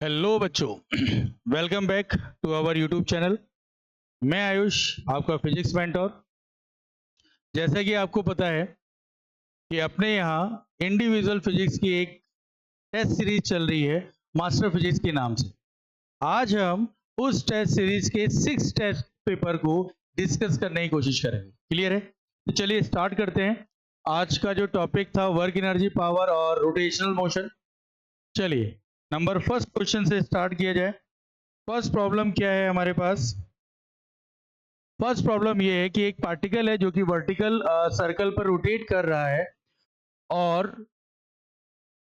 Hello बच्चों, welcome back to our YouTube channel. मैं आयुष, आपका फिजिक्स मेंटोर। जैसा कि आपको पता है कि अपने यहाँ इंडिविजुअल फिजिक्स की एक टेस्ट सीरीज चल रही है मास्टर फिजिक्स के नाम से। आज हम उस टेस्ट सीरीज के 6 टेस्ट पेपर को डिस्कस करने की कोशिश करेंगे। क्लियर है? तो चलिए स्टार्ट करते हैं। आज का जो टॉपिक था वर्क एनर्जी, पावर और रोटेशनल मोशन। चलिए नंबर फर्स्ट क्वेश्चन से स्टार्ट किया जाए। फर्स्ट प्रॉब्लम क्या है हमारे पास? फर्स्ट प्रॉब्लम ये है कि एक पार्टिकल है जो कि वर्टिकल सर्कल पर रोटेट कर रहा है और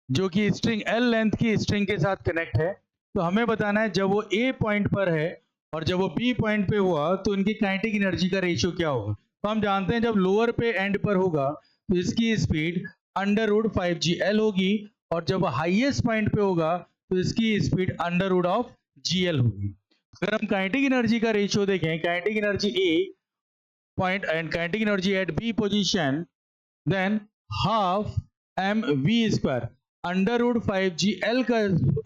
जो कि स्ट्रिंग एल लेंथ की स्ट्रिंग के साथ कनेक्ट है। तो हमें बताना है जब वो ए पॉइंट पर है और जब वो बी पॉइंट पे हुआ तो इनकी काइनेटिक एनर्जी का रेशियो क्या होगा। तो हम जानते हैं जब लोअर पे एंड पर होगा तो इसकी स्पीड अंडर रूट 5gl होगी और जब हाईएस्ट पॉइंट पे होगा तो इसकी speed under root of gl होगी। अगर हम काइनेटिक एनर्जी का रेशियो देखें, kinetic energy A point and kinetic energy at B position, then half M we square under root 5gl का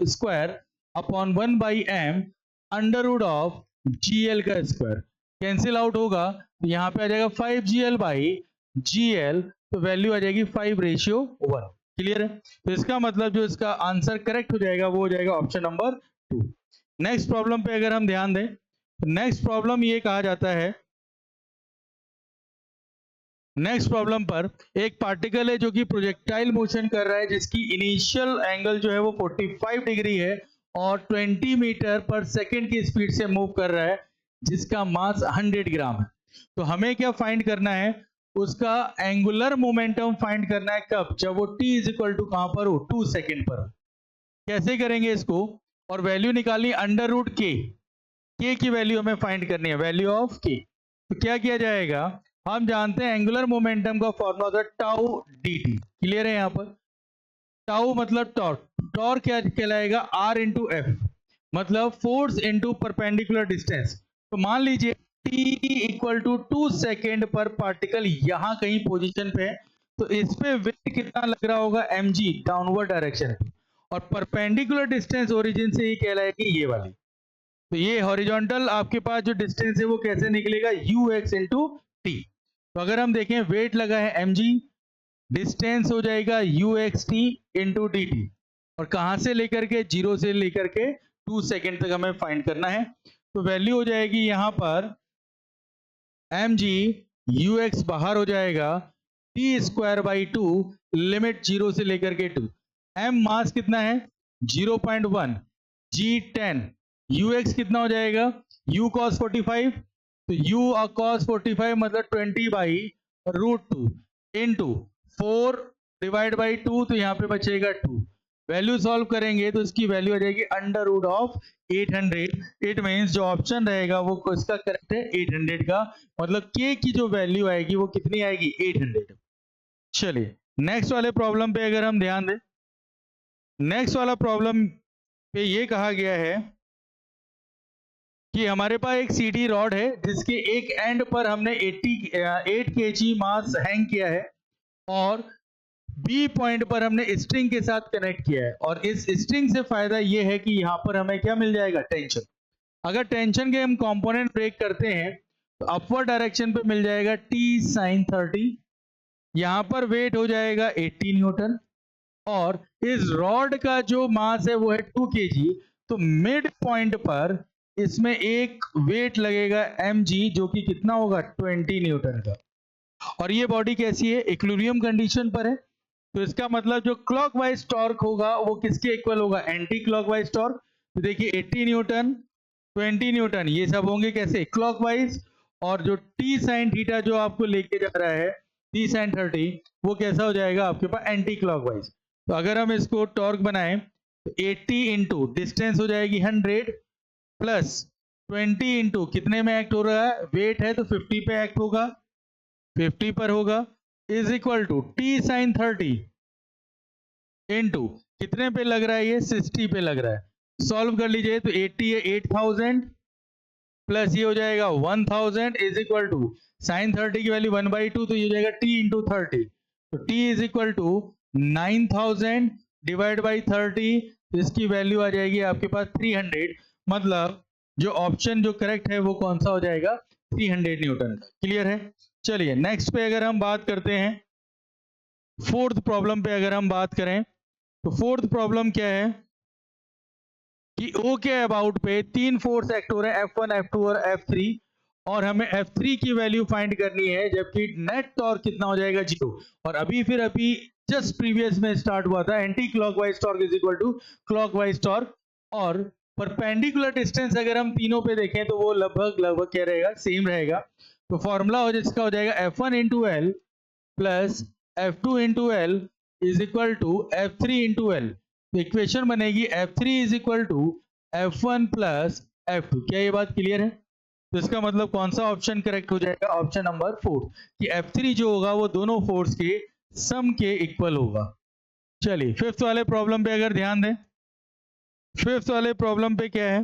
square upon 1/m under root of gl का square cancel out होगा। तो यहाँ पे आ जाएगा 5gl/gl, तो वैल्यू आ जाएगी 5:1। क्लियर है? तो इसका मतलब जो इसका आंसर करेक्ट हो जाएगा वो हो जाएगा ऑप्शन नंबर 2। नेक्स्ट प्रॉब्लम पे अगर हम ध्यान दें तो नेक्स्ट प्रॉब्लम ये कहा जाता है, नेक्स्ट प्रॉब्लम पर एक पार्टिकल है जो कि प्रोजेक्टाइल मोशन कर रहा है जिसकी इनिशियल एंगल जो है वो 45 डिग्री है और 20 मीटर पर सेकंड की स्पीड से मूव कर रहा है जिसका मास 100 ग्राम है। तो हमें क्या फाइंड करना है? उसका एंगुलर मोमेंटम फाइंड करना है। कब? जब वो t इज इक्वल टू कहां पर हो? 2 सेकेंड पर हो। कैसे करेंगे इसको? और वैल्यू निकालनी अंडर रूट के की वैल्यू हमें फाइंड करनी है, वैल्यू ऑफ के। तो क्या किया जाएगा? हम जानते हैं एंगुलर मोमेंटम का फॉर्मूला होता है टाउ dt। क्लियर है? यहाँ पर टाउ मतलब टॉर्क, टॉर्क क्या कहलाएगा? r इंटू एफ, मतलब फोर्स इंटू परपेंडिकुलर डिस्टेंस। तो मान लीजिए t इक्वल टू 2 सेकेंड पर पार्टिकल यहां कहीं पोजीशन पे है, तो इस पे वेट कितना लग रहा होगा? mg, डाउनवर्ड डायरेक्शन पे, और परपेंडिकुलर डिस्टेंस ओरिजिन से ही कहलाएगी ये वाली। तो ये हॉरिजॉन्टल आपके पास जो डिस्टेंस है वो कैसे निकलेगा? ux into T. तो अगर हम देखें वेट लगा है mg, डिस्टेंस हो जाएगा uxt इंटू डी टी, और कहां से लेकर के? 0 से लेकर के 2 सेकेंड तक हमें फाइंड करना है। तो वैल्यू हो जाएगी यहां पर mg ux बाहर हो जाएगा टी स्क्वायर बाई 2, लिमिट 0 से लेकर के 2। m मास कितना है? 0.1, g 10, ux कितना हो जाएगा? u cos 45, तो u cos 45 मतलब 20 by root 2 into 4 divide by 2, तो यहाँ पे बचेगा 2। वैल्यू सॉल्व करेंगे तो इसकी वैल्यू आ जाएगी under root of 800। It means जो ऑप्शन रहेगा वो इसका करेक्ट है 800 का, मतलब k की जो वैल्यू आएगी वो कितनी आएगी? 800। चलिए नेक्स्ट वाले प्रॉब्लम पे अगर हम ध्यान दें, नेक्स्ट वाला प्रॉब्लम पे ये कहा गया है कि हमारे पास एक सीडी रॉड है जिसके एक एंड पर हमने 8 kg मास हैंग किया है और बी पॉइंट पर हमने स्ट्रिंग के साथ कनेक्ट किया है। और इस स्ट्रिंग से फायदा ये है कि यहाँ पर हमें क्या मिल जाएगा? टेंशन। अगर टेंशन के हम कंपोनेंट ब्रेक करते हैं तो अपवर्ड डायरेक्शन पे मिल जाएगा t sin 30। यहाँ पर वेट हो जाएगा 80 न्यूटन और इस रॉड का जो मास है वो है 2 kg। तो मिड पॉइंट पर इसमें एक वेट लगेगा mg जो कि कितना होगा? 20 न्यूटन का। और ये बॉडी कैसी है? इक्विलिब्रियम कंडीशन पर है। तो इसका मतलब जो क्लॉकवाइज टॉर्क होगा वो किसके इक्वल होगा? Anti clockwise torque. तो देखिए 80 न्यूटन, 20 न्यूटन, ये सब होंगे कैसे? क्लॉकवाइज। और जो t sin थीटा जो आपको लेके जा रहा है t sin 30, वो कैसा हो जाएगा आपके पास? Anti clockwise. तो अगर हम इसको टॉर्क बनाएं तो 80 इंटू डिस्टेंस हो जाएगी 100 प्लस 20 इंटू कितने में एक्ट हो रहा है? वेट है तो 50 पे एक्ट होगा, 50 पर होगा, is equal to t sin 30 into कितने पे लग रहा है? ये 60 पे लग रहा है। सॉल्व कर लीजिए तो 80 है 8000 प्लस ये हो जाएगा 1000 इज इक्वल टू साइन 30 की वैल्यू 1/2, तो ये हो जाएगा t इंटू 30। तो t is equal to 9000 divide by 30, इसकी वैल्यू आ जाएगी आपके पास 300। मतलब जो ऑप्शन जो करेक्ट है वो कौन सा हो जाएगा, 300 न्यूटन का। क्लियर है। चलिए नेक्स्ट पे अगर हम बात करते हैं, फोर्थ प्रॉब्लम पे अगर हम बात करें तो फोर्थ प्रॉब्लम क्या है कि ओ के अबाउट पे 3 फोर्स एक्ट हो रहे हैं, F1 F2 और F3, और हमें F3 की वैल्यू फाइंड करनी है, जबकि नेट टॉर्क कितना हो जाएगा, 0। और अभी जस्ट प्रीवियस में स्टार्ट हुआ था anti clockwise torque is equal to clockwise torque, और परपेंडिकुलर डिस्टेंस अगर हम तीनों पे देखें तो वो लगभग क्या रहेगा, सेम रहेगा। तो फॉर्मूला हो जिसका हो जाएगा F1 into L plus F2 into L is equal to F3 into L. तो इक्वेशन बनेगी F3 is equal to F1 plus F2। क्या ये बात क्लियर है। तो इसका मतलब कौन सा ऑप्शन करेक्ट हो जाएगा, ऑप्शन नंबर 4, कि F3 जो होगा वो दोनों फोर्स के सम के इक्वल होगा। चलिए फिफ्थ वाले प्रॉब्लम पे अगर ध्यान दें, फिफ्थ वाले प्रॉब्लम पे क्या है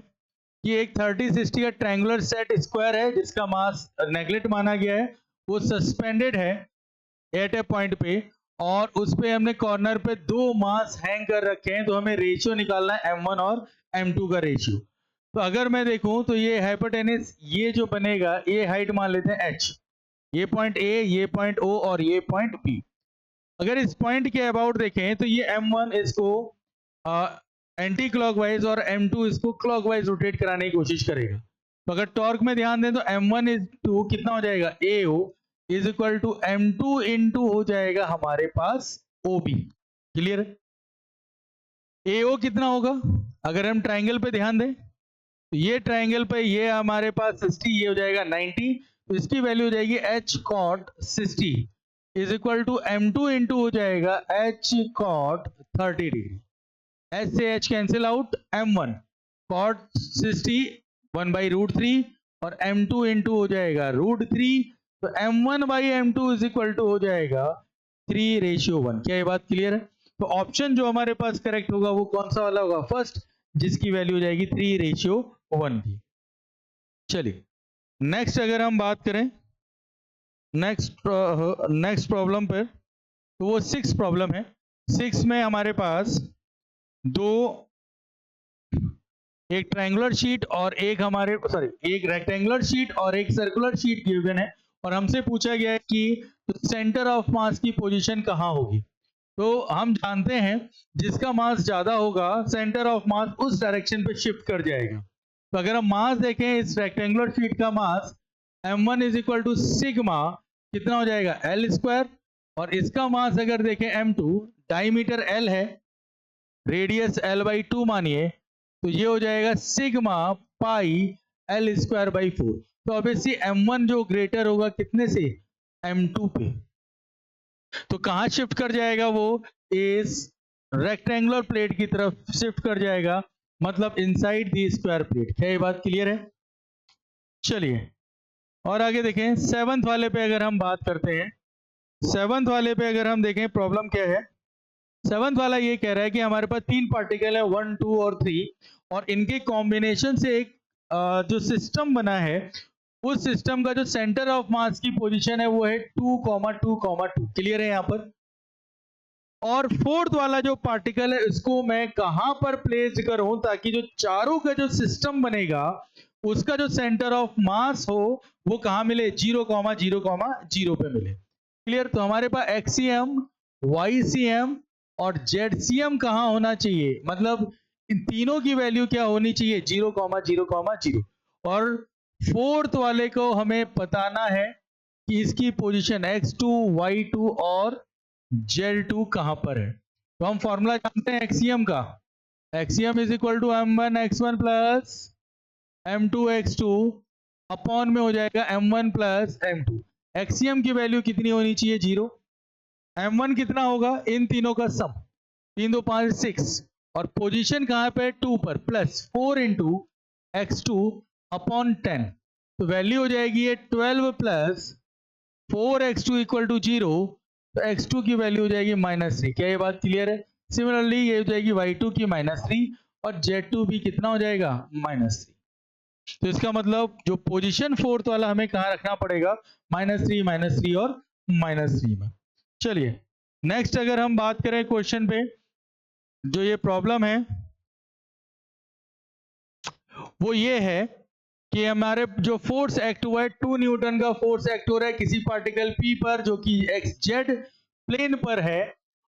कि एक 30-60 का ट्रायंगुलर सेट स्क्वायर है जिसका मास नेगलेक्ट माना गया है, वो सस्पेंडेड है एट ए पॉइंट पे, और उस पे हमने कॉर्नर पे 2 मास हैंग कर रखे हैं। तो हमें रेशियो निकालना है M1 और M2 का रेशियो। तो अगर मैं देखूं तो ये हाइपोटेनस ये जो बनेगा, ये हाइट मान लेते हैं H, ये पॉइंट A, ये पॉइंट O और ये पॉइंट B। अगर इस पॉइंट के अबाउट देखें तो ये M1 इसको एंटी क्लॉकवाइज और M2 इसको क्लॉकवाइज रोटेट कराने की कोशिश करेगा। तो अगर टॉर्क में ध्यान दें तो M1 इज टू कितना हो जाएगा, AO is equal to M2 into हो जाएगा हमारे पास OB। क्लियर है। AO कितना होगा, अगर हम ट्राइंगल पे ध्यान दें तो ये ट्राइंगल पे ये हमारे पास 60, ये हो जाएगा 90, तो इसकी वैल्यू हो जाएगी H cot 60 is equal to M2 into हो जाएगा H cot 30 डिग्री। H से H cancel out, M1 cot 60 1/√3 और M2 इंटू हो जाएगा √3, तो M1 by M2 is equal to हो जाएगा 3:1। क्या ये बात क्लियर है। तो ऑप्शन जो हमारे पास करेक्ट होगा वो कौन सा वाला होगा, फर्स्ट, जिसकी वैल्यू हो जाएगी 3:1 की। चलिए नेक्स्ट अगर हम बात करें नेक्स्ट प्रॉब्लम पर, तो वो 6 प्रॉब्लम है। 6 में हमारे पास दो, एक ट्रायंगुलर शीट और एक एक रेक्टेंगुलर शीट और एक सर्कुलर शीट गिवन है, और हमसे पूछा गया है कि सेंटर ऑफ मास की पोजीशन कहाँ होगी। तो हम जानते हैं जिसका मास ज्यादा होगा सेंटर ऑफ मास उस डायरेक्शन पे शिफ्ट कर जाएगा। तो अगर हम मास देखें इस रेक्टेंगुलर शीट का mass M1 is equal to sigma कितना हो जाएगा, L स्क्वायर, और इसका मास अगर देखें M2, डायमीटर L है, रेडियस L/2 मानिए, तो ये हो जाएगा sigma pi L square by 4। तो ऑब्वियसली M1 जो ग्रेटर होगा कितने से, M2 पे। तो कहां शिफ्ट कर जाएगा वो, इस रेक्टेंगुलर प्लेट की तरफ शिफ्ट कर जाएगा, मतलब इनसाइड दी स्क्वायर प्लेट। क्या ये बात क्लियर है। चलिए और आगे देखें, सेवंथ वाले पे अगर हम बात करते हैं, सेवंथ वाले पे अगर हम देखें प्रॉब्लम क्या है। सेवंथ वाला ये कह रहा है कि हमारे पास 3 पार्टिकल है 1, 2 और 3, और इनके कॉम्बिनेशन से एक जो सिस्टम बना है, उस सिस्टम का जो सेंटर ऑफ मास की पोजीशन है वो है 2,2,2। क्लियर है यहाँ पर। और फोर्थ वाला जो पार्टिकल है इसको मैं कहां पर प्लेस करूं ताकि जो चारों का जो सिस्टम बनेगा उसका जो सेंटर ऑफ मास हो वो कहां मिले, 0,0,0 पे मिले। क्लियर। तो हमारे पास एक्सीएम, YCM और ZCM कहां होना चाहिए, मतलब इन तीनों की वैल्यू क्या होनी चाहिए, 0,0,0। और फोर्थ वाले को हमें बताना है कि इसकी पोजीशन X2, Y2 और Z2 कहां पर है। तो हम फॉर्मूला जानते हैं एक्सीएम का, x cm is equal to M1 X1 plus M2 X2 upon में हो जाएगा M1 प्लस M2। एक्सीएम की वैल्यू कितनी होनी चाहिए, 0। M1 कितना होगा, इन तीनों का सम, 3 2 5 6, और पोजीशन कहां पे, 2 पर, प्लस 4 इंटू X2 अपॉन 10। तो वैल्यू हो जाएगी ये 12 प्लस 4X2 इक्वल टू 0, तो X2 की वैल्यू हो जाएगी -3। क्या ये बात क्लियर है। सिमिलरली ये हो जाएगी Y2 की -3 और Z2 भी कितना हो जाएगा, -3। तो इसका मतलब जो पोजीशन फोर्थ वाला हमें कहां रखना पड़ेगा, -3 -3 और -3 में। चलिए नेक्स्ट अगर हम बात करें क्वेश्चन पे, जो ये प्रॉब्लम है वो ये है कि हमारे जो फोर्स एक्ट हुआ है 2 न्यूटन का फोर्स एक्ट हो रहा है किसी पार्टिकल P पर जो कि एक्स जेड प्लेन पर है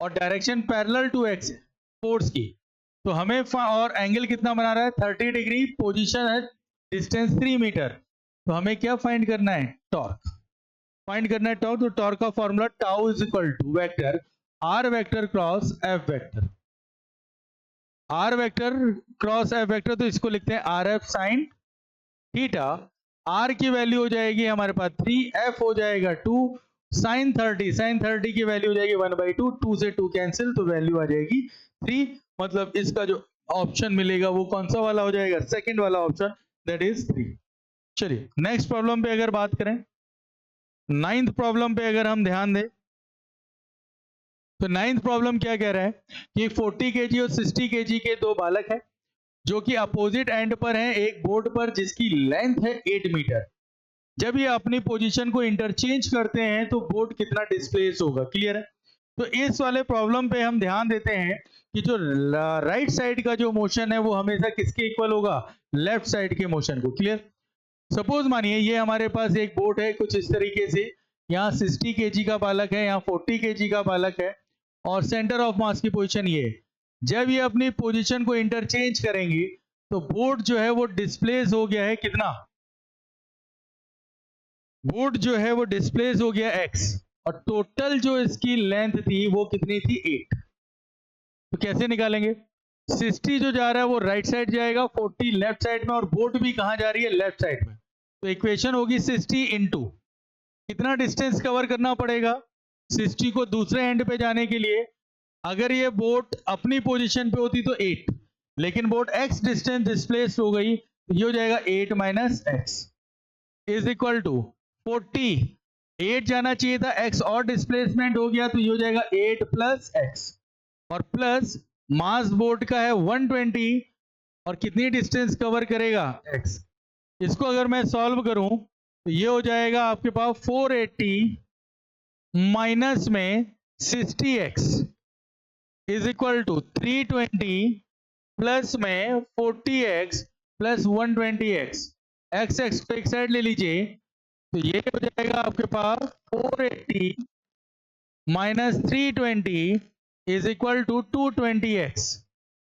और direction parallel to X force की। तो हमें और एंगल कितना बना रहा है 30 डिग्री, पोजीशन है डिस्टेंस 3 मीटर। तो हमें क्या फाइंड करना है टॉर्क फाइंड करना है टॉर्क। तो टॉर्क का formula tau is equal to vector R vector cross F vector. R vector cross F vector तो इसको लिखते हैं R F sine theta. R की वैल्यू हो जाएगी हमारे पास 3, एफ हो जाएगा 2, साइन 30 की वैल्यू हो जाएगी 1/2, 2 से 2 कैंसिल तो वैल्यू आ जाएगी 3। मतलब इसका जो ऑप्शन मिलेगा वो कौन सा वाला हो जाएगा, सेकंड वाला ऑप्शन, दैट इज 3। चलिए नेक्स्ट प्रॉब्लम पे अगर बात करें, 9th प्रॉब्लम पे अगर हम ध्यान दें तो 9th प्रॉब्लम क्या कह रहा है कि 40 kg और 60 kg के दो बालक हैं जो कि अपोजिट एंड पर हैं एक बोर्ड पर जिसकी लेंथ है 8 मीटर। जब ये अपनी पोजीशन को इंटरचेंज करते हैं तो बोर्ड कितना डिस्प्लेस होगा, क्लियर है। तो इस वाले प्रॉब्लम पे हम ध्यान देते हैं कि जो राइट साइड का जो मोशन है वो हमेशा किसके इक्वल होगा, लेफ्ट साइड के मोशन को, क्लियर। सपोज मानिए ये हमारे पास एक बोर्ड है कुछ इस तरीके से, यहाँ 60 kg का बालक है, यहाँ 40 kg का बालक है और सेंटर ऑफ मास की पोजीशन ये है। जब ये अपनी पोजीशन को इंटरचेंज करेंगे तो बोर्ड जो है वो डिस्प्लेस हो गया है कितना, बोर्ड जो है वो डिस्प्लेस हो गया x और टोटल जो इसकी लेंथ थी वो कितनी थी 8। तो कैसे निकालेंगे, 60 जो जा रहा है वो राइट साइड जाएगा, 40 लेफ्ट साइड में और बोर्ड भी कहां जा रही है, लेफ्ट साइड में। तो इक्वेशन होगी 60 इंटू कितना डिस्टेंस कवर करना पड़ेगा 60 को दूसरे एंड पे जाने के लिए। अगर ये बोट अपनी पोजीशन पे होती तो 8, लेकिन बोट x डिस्टेंस डिस्प्लेस हो गई तो ये हो जाएगा 8 minus X is equal to 40। 8 जाना चाहिए था, x और डिस्प्लेसमेंट हो गया तो ये हो जाएगा 8 प्लस एक्स और प्लस मास बोट का है 120 और कितनी डिस्टेंस कवर करेगा x। इसको अगर मैं सॉल्व करूं तो ये हो जाएगा आपके पास 480 माइनस में 60x is equal to 320 plus में 40x प्लस 120x। x को एक साइड ले लीजिए तो ये हो जाएगा आपके पास 480 minus 320 is equal to 220x।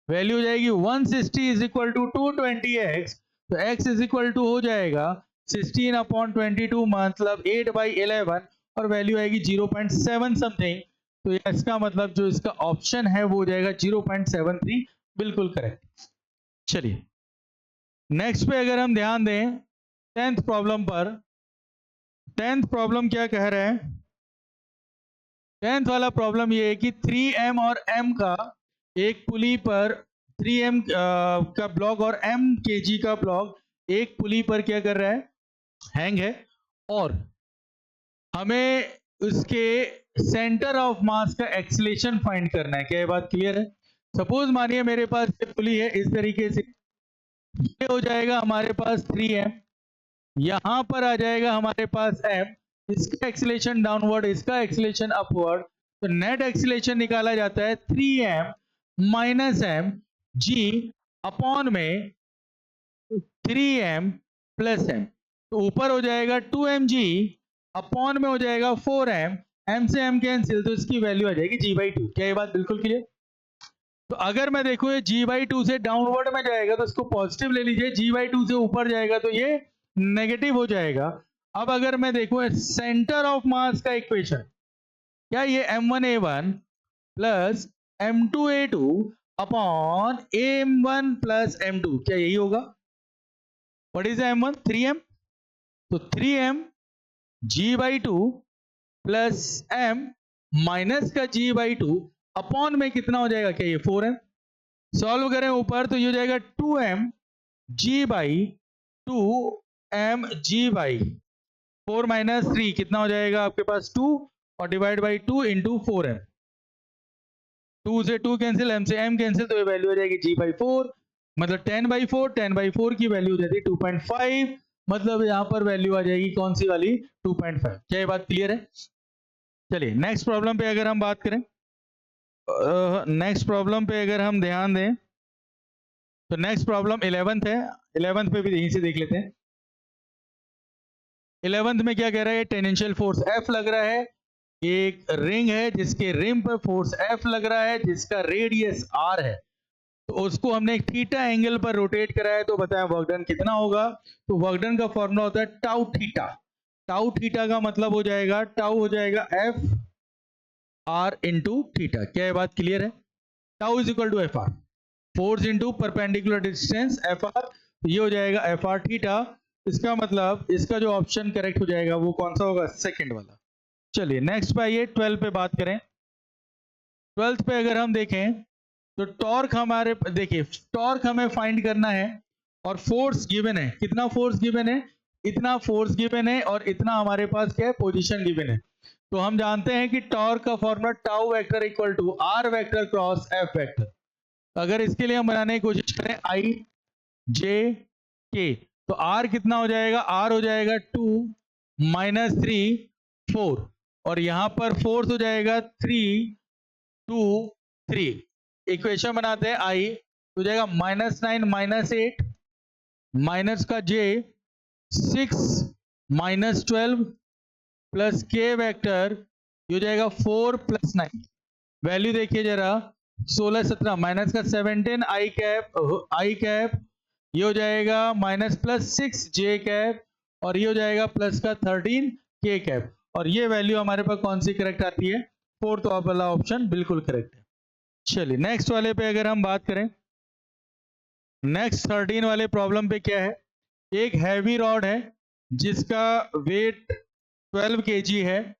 Value हो जाएगी 160 इज इक्वल टू 220x। तो x इज इक्वल टू हो जाएगा 16/22 मतलब 8/11 और वैल्यू आएगी 0.7 समथिंग। तो इसका मतलब जो इसका ऑप्शन है वो हो जाएगा 0.73, बिल्कुल करेक्ट। चलिए नेक्स्ट पे अगर हम ध्यान दें 10th प्रॉब्लम पर, 10th प्रॉब्लम क्या कह रहा है, 10th वाला प्रॉब्लम ये है कि 3m और m का एक पुली पर 3m का ब्लॉक और m kg का ब्लॉक एक पुली पर क्या कर रहा है, हैंग है और हमें उसके सेंटर ऑफ मास का एक्सीलरेशन फाइंड करना है। क्या ये बात क्लियर है। सपोज मानिए मेरे पास ये पुली है इस तरीके से, ये हो जाएगा हमारे पास 3m, यहां पर आ जाएगा हमारे पास m, इसका एक्सीलरेशन डाउनवर्ड, इसका एक्सीलरेशन अपवर्ड। तो नेट एक्सीलरेशन निकाला जाता है 3m minus m g upon में 3m प्लस m। तो ऊपर हो जाएगा 2mg अपॉन में हो जाएगा 4m, m से m कैंसिल तो इसकी वैल्यू आ जाएगी g/2। क्या ये बात बिल्कुल क्लियर। तो अगर मैं देखूं ये g/2 से डाउनवर्ड में जाएगा तो इसको पॉजिटिव ले लीजिए, g/2 से ऊपर जाएगा तो ये नेगेटिव हो जाएगा। अब अगर मैं देखूं सेंटर ऑफ मास का इक्वेशन, क्या ये m1a1 plus m2a2 upon m1 plus m2, क्या यही होगा। व्हाट इज m1, 3m, तो 3m g/2 plus m minus का g/2 अपॉन में कितना हो जाएगा, क्या ये 4m। सॉल्व करें ऊपर तो ये हो जाएगा 2m g/2 m g/4 minus 3 कितना हो जाएगा आपके पास 2 और डिवाइड बाई 2 इंटू 4m। 2 से 2 कैंसिल, m से m कैंसिल तो ये वैल्यू हो जाएगी g/4 मतलब 10/4, 10/4 की वैल्यू हो जाती है 2.5, मतलब यहां पर वैल्यू आ जाएगी कौन सी वाली 2.5। क्या ये बात क्लियर है। चलिए नेक्स्ट प्रॉब्लम पे अगर हम बात करें, नेक्स्ट प्रॉब्लम पे अगर हम ध्यान दें तो नेक्स्ट प्रॉब्लम 11th है। 11th पे भी यहीं से देख लेते हैं। 11th में क्या कह रहा है, टेंजेंशियल फोर्स F लग रहा है, एक रिंग है जिसके रिम पर फोर्स F लग रहा है जिसका रेडियस R है, तो उसको हमने एक थीटा एंगल पर रोटेट कराया, तो बताया वर्क डन कितना होगा। तो वर्क डन का फॉर्मूला होता है टाउ थीटा। टाउ थीटा का मतलब हो जाएगा, टाउ हो जाएगा F R इंटू थीटा। क्या ये बात क्लियर है? Tau is equal to F R, force into perpendicular distance F R, ये हो जाएगा एफ आर थीटा। इसका मतलब इसका जो ऑप्शन करेक्ट हो जाएगा वो कौन सा होगा, सेकंड वाला। चलिए नेक्स्ट पे आइए, 12 पे बात करें। 12th पे अगर हम देखें तो टॉर्क हमारे, देखिए टॉर्क हमें फाइंड करना है और फोर्स गिवन है। कितना फोर्स गिवन है, इतना फोर्स गिवन है और इतना हमारे पास क्या है, पोजीशन गिवन है। तो हम जानते हैं कि टॉर्क का formula tau vector equal to R vector cross F vector. अगर इसके लिए हम बनाने की कोशिश करें आई जे के, तो आर कितना हो जाएगा, आर हो जाएगा 2 माइनस 3 4, और यहां पर फोर्स हो जाएगा 3 2 3। इक्वेशन बनाते हैं, आई हो जाएगा -9 -8 माइनस का जे 6 -12 प्लस के वेक्टर, ये हो जाएगा 4 + 9। वैल्यू देखिए जरा, 16 17 माइनस का 17 आई कैप, ये हो जाएगा माइनस प्लस 6 जे कैप, और ये हो जाएगा प्लस का 13 के कैप। और ये वैल्यू हमारे पास कौन सी करेक्ट आती है, फोर्थ वाला ऑप्शन बिल्कुल करेक्ट है। चलिए नेक्स्ट वाले पे अगर हम बात करें, नेक्स्ट 13 वाले प्रॉब्लम पे क्या है, एक हैवी रॉड है जिसका वेट 12 kg है,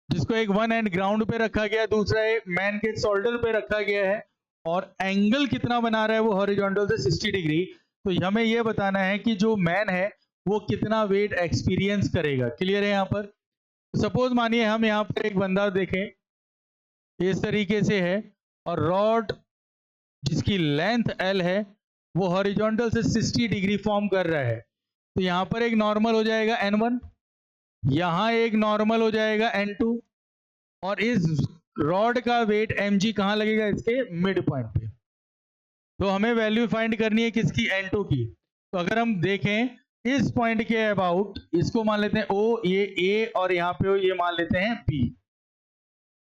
जिसको एक वन एंड ग्राउंड पे रखा गया है, दूसरा एक मैन के शोल्डर पे रखा गया है, और एंगल कितना बना रहा है वो हॉरिजॉन्टल से 60 डिग्री। तो हमें ये बताना है कि जो मैन है वो कितना वेट एक्सपीरियंस करेगा। क्लियर है? यहाँ पर सपोज मानिए हम यहाँ पर एक बंदा देखें, इस तरीके से है, और रॉड जिसकी लेंथ L है वो हॉरिजॉन्टल से 60 डिग्री फॉर्म कर रहा है। तो यहाँ पर एक नॉर्मल हो जाएगा N1, यहाँ एक नॉर्मल हो जाएगा N2, और इस रॉड का वेट mg कहाँ लगेगा, इसके मिड पॉइंट पे। तो हमें वैल्यू फाइंड करनी है किसकी, N2 की। तो अगर हम देखें इस पॉइंट के अबाउट, इसको मान लेते हैं O, ये A, और यहाँ पे ये मान लेते हैं B।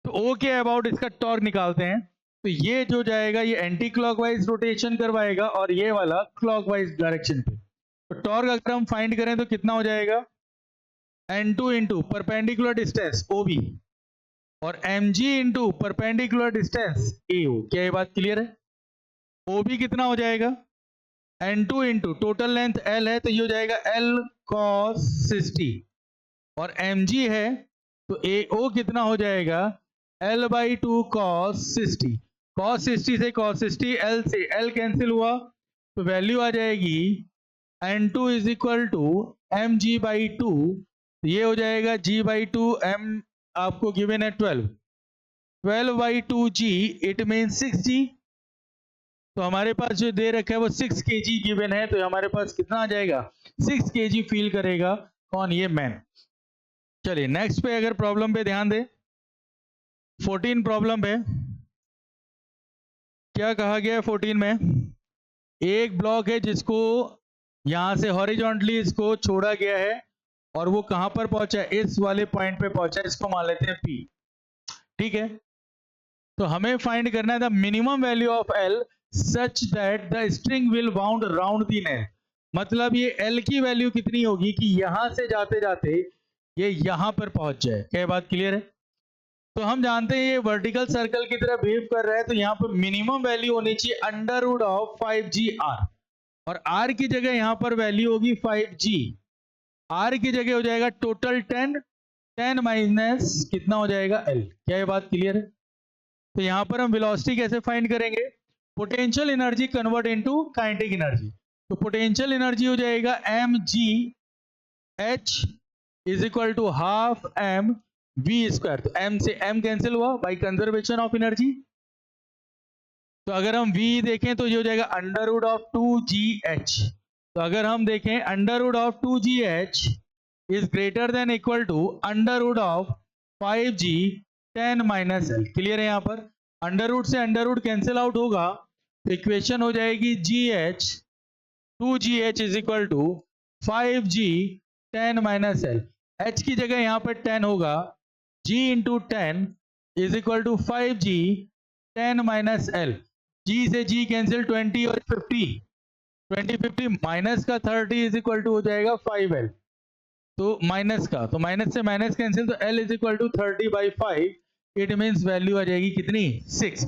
तो O के अबाउट इसका टॉर्क निकालते हैं। तो ये जो जाएगा ये एंटी क्लॉकवाइज रोटेशन करवाएगा और ये वाला क्लॉकवाइज डायरेक्शन पे। तो टॉर्क अगर हम फाइंड करें तो कितना हो जाएगा, N2 into perpendicular distance OB और mg into perpendicular distance AO। क्या ये बात क्लियर है? OB कितना हो जाएगा, N2 into total length L है तो ये हो जाएगा L cos 60, और mg है तो AO कितना हो जाएगा, L/2 cos 60। cos 60 से cos 60, L से L कैंसिल हुआ, तो वैल्यू आ जाएगी N2 is equal to mg/2। ये हो जाएगा g/2, m आपको गिवन है 12/2g, इट मीन 6g। तो हमारे पास जो दे रखा है वो 6 kg गिवन है, तो हमारे पास कितना आ जाएगा, 6 kg फील करेगा कौन, ये मैन। चलिए नेक्स्ट पे अगर प्रॉब्लम पे ध्यान दे, 14 प्रॉब्लम है। क्या कहा गया है 14 में, एक ब्लॉक है जिसको यहां से हॉरिजॉन्टली इसको छोड़ा गया है और वो कहां पर पहुंचा है, इस वाले पॉइंट पे पहुंचा है, इसको मान लेते हैं P। ठीक है, तो हमें फाइंड करना है the minimum value of L such that the string will bound round the neck. मतलब ये L की वैल्यू कितनी होगी कि यहां से जाते जाते ये यहां पर पहुंच जाए। क्या बात क्लियर है? तो हम जानते हैं ये वर्टिकल सर्कल की तरह बिहेव कर रहा है, तो यहाँ पर मिनिमम वैल्यू होनी चाहिए √5gr, और r की जगह यहाँ पर वैल्यू होगी 5g, r की जगह हो जाएगा टोटल 10 माइनस कितना हो जाएगा L। क्या ये बात क्लियर है? तो यहाँ पर हम वेलोसिटी कैसे फाइंड करेंगे, potential energy convert into kinetic energy. तो पोटेंशियल एनर्जी हो जाएगा mg h is equal to half m v square. तो m से m कैंसिल हुआ बाय कंजर्वेशन ऑफ एनर्जी। तो अगर हम v देखें तो ये हो जाएगा √2gh। तो अगर हम देखें √2gh is greater than equal to √5g 10 - L। Clear है यहाँ पर? अंडर रूट से अंडर रूट कैंसिल आउट होगा, तो इक्वेशन हो जाएगी GH 2GH is equal to 5G 10 minus L. H की जगह यहाँ पर 10 होगा, G into 10 is equal to 5G 10 minus L. G से G कैंसिल, 20 और 50, 20 50 माइनस का 30 इज इक्वल टू हो जाएगा 5L। तो माइनस का, तो माइनस से माइनस कैंसिल, तो L is equal to 30/5। It means value आ जाएगी कितनी, 6।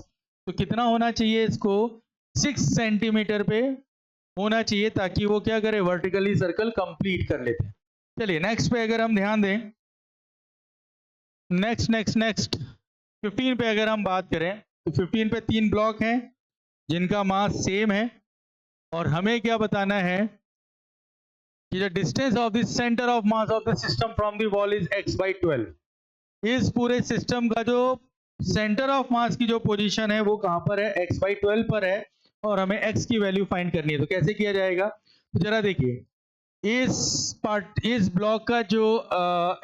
तो कितना होना चाहिए इसको, 6 सेंटीमीटर पे होना चाहिए, ताकि वो क्या करे, वर्टिकली सर्कल कंप्लीट कर लेते हैं। चलिए नेक्स्ट पे अगर हम ध्यान दें, नेक्स्ट 15 पे अगर हम बात करें, तो 15 पे 3 ब्लॉक हैं जिनका मास सेम है, और हमें क्या बताना है कि the distance of the centre of mass of the system from the wall is x/12। इस पूरे सिस्टम का जो सेंटर ऑफ मास की जो पोजीशन है वो कहां पर है, x/12 पर है, और हमें x की वैल्यू फाइंड करनी है। तो कैसे किया जाएगा, तो जरा देखिए, इस ब्लॉक का जो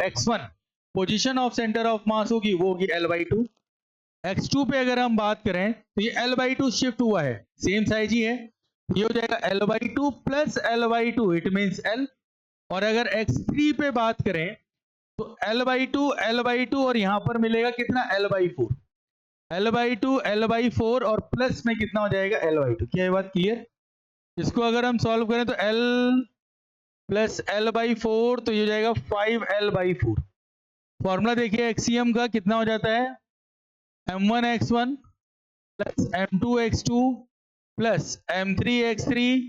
x1 position of centre of मास होगी वो होगी L/2। x2 पे अगर हम बात करें तो ये L/2 शिफ्ट हुआ है, सेम साइज ही है, ये हो जाएगा L/2 plus L/2, it means L। और अगर x3 पे बात करें तो L/2 और यहां पर मिलेगा कितना, L/4, L/2 और प्लस में कितना हो जाएगा, L/2। क्या ये बात क्लियर? इसको अगर हम सॉल्व करें तो L प्लस L/4, तो ये हो जाएगा 5L/4। फॉर्मूला देखिए एक्सियम का कितना हो जाता है, m1x1 plus m2x2 plus m3x3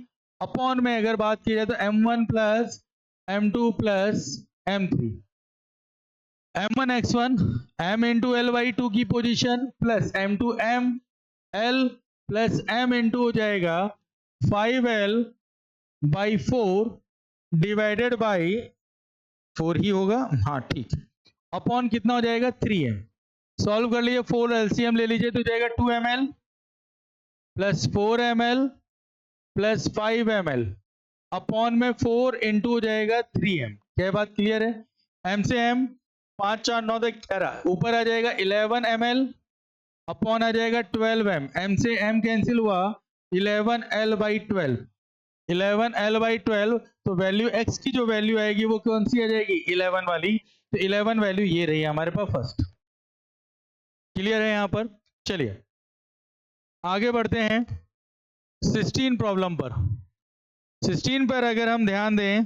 upon में अगर बात की जाए तो m1 plus m2 plus m3। m1x1 m into L/2 की position plus m2 m L plus m into हो जाएगा 5L/4 डिवाइडेड बाई 4 ही होगा, हाँ ठीक, अपॉन कितना हो जाएगा, 3m। सॉल्व कर लीजिए, 4 LCM ले लीजिए तो जाएगा 2ml plus 4ml plus 5ml upon में 4 इंटू हो जाएगा 3m। क्या बात क्लियर है? m से m 5 4 9 11, ऊपर आ जाएगा 11 ml अपॉन आ जाएगा 12m। m से m कैंसिल हुआ, 11L/12, 11L/12। तो वैल्यू x की जो वैल्यू आएगी वो कौन सी आ जाएगी, 11 वाली। तो 11 वैल्यू ये रही हमारे पास फर्स्ट। क्लियर है यहां पर? चलिए आगे बढ़ते हैं 16 प्रॉब्लम पर। 16 पर अगर हम ध्यान दें,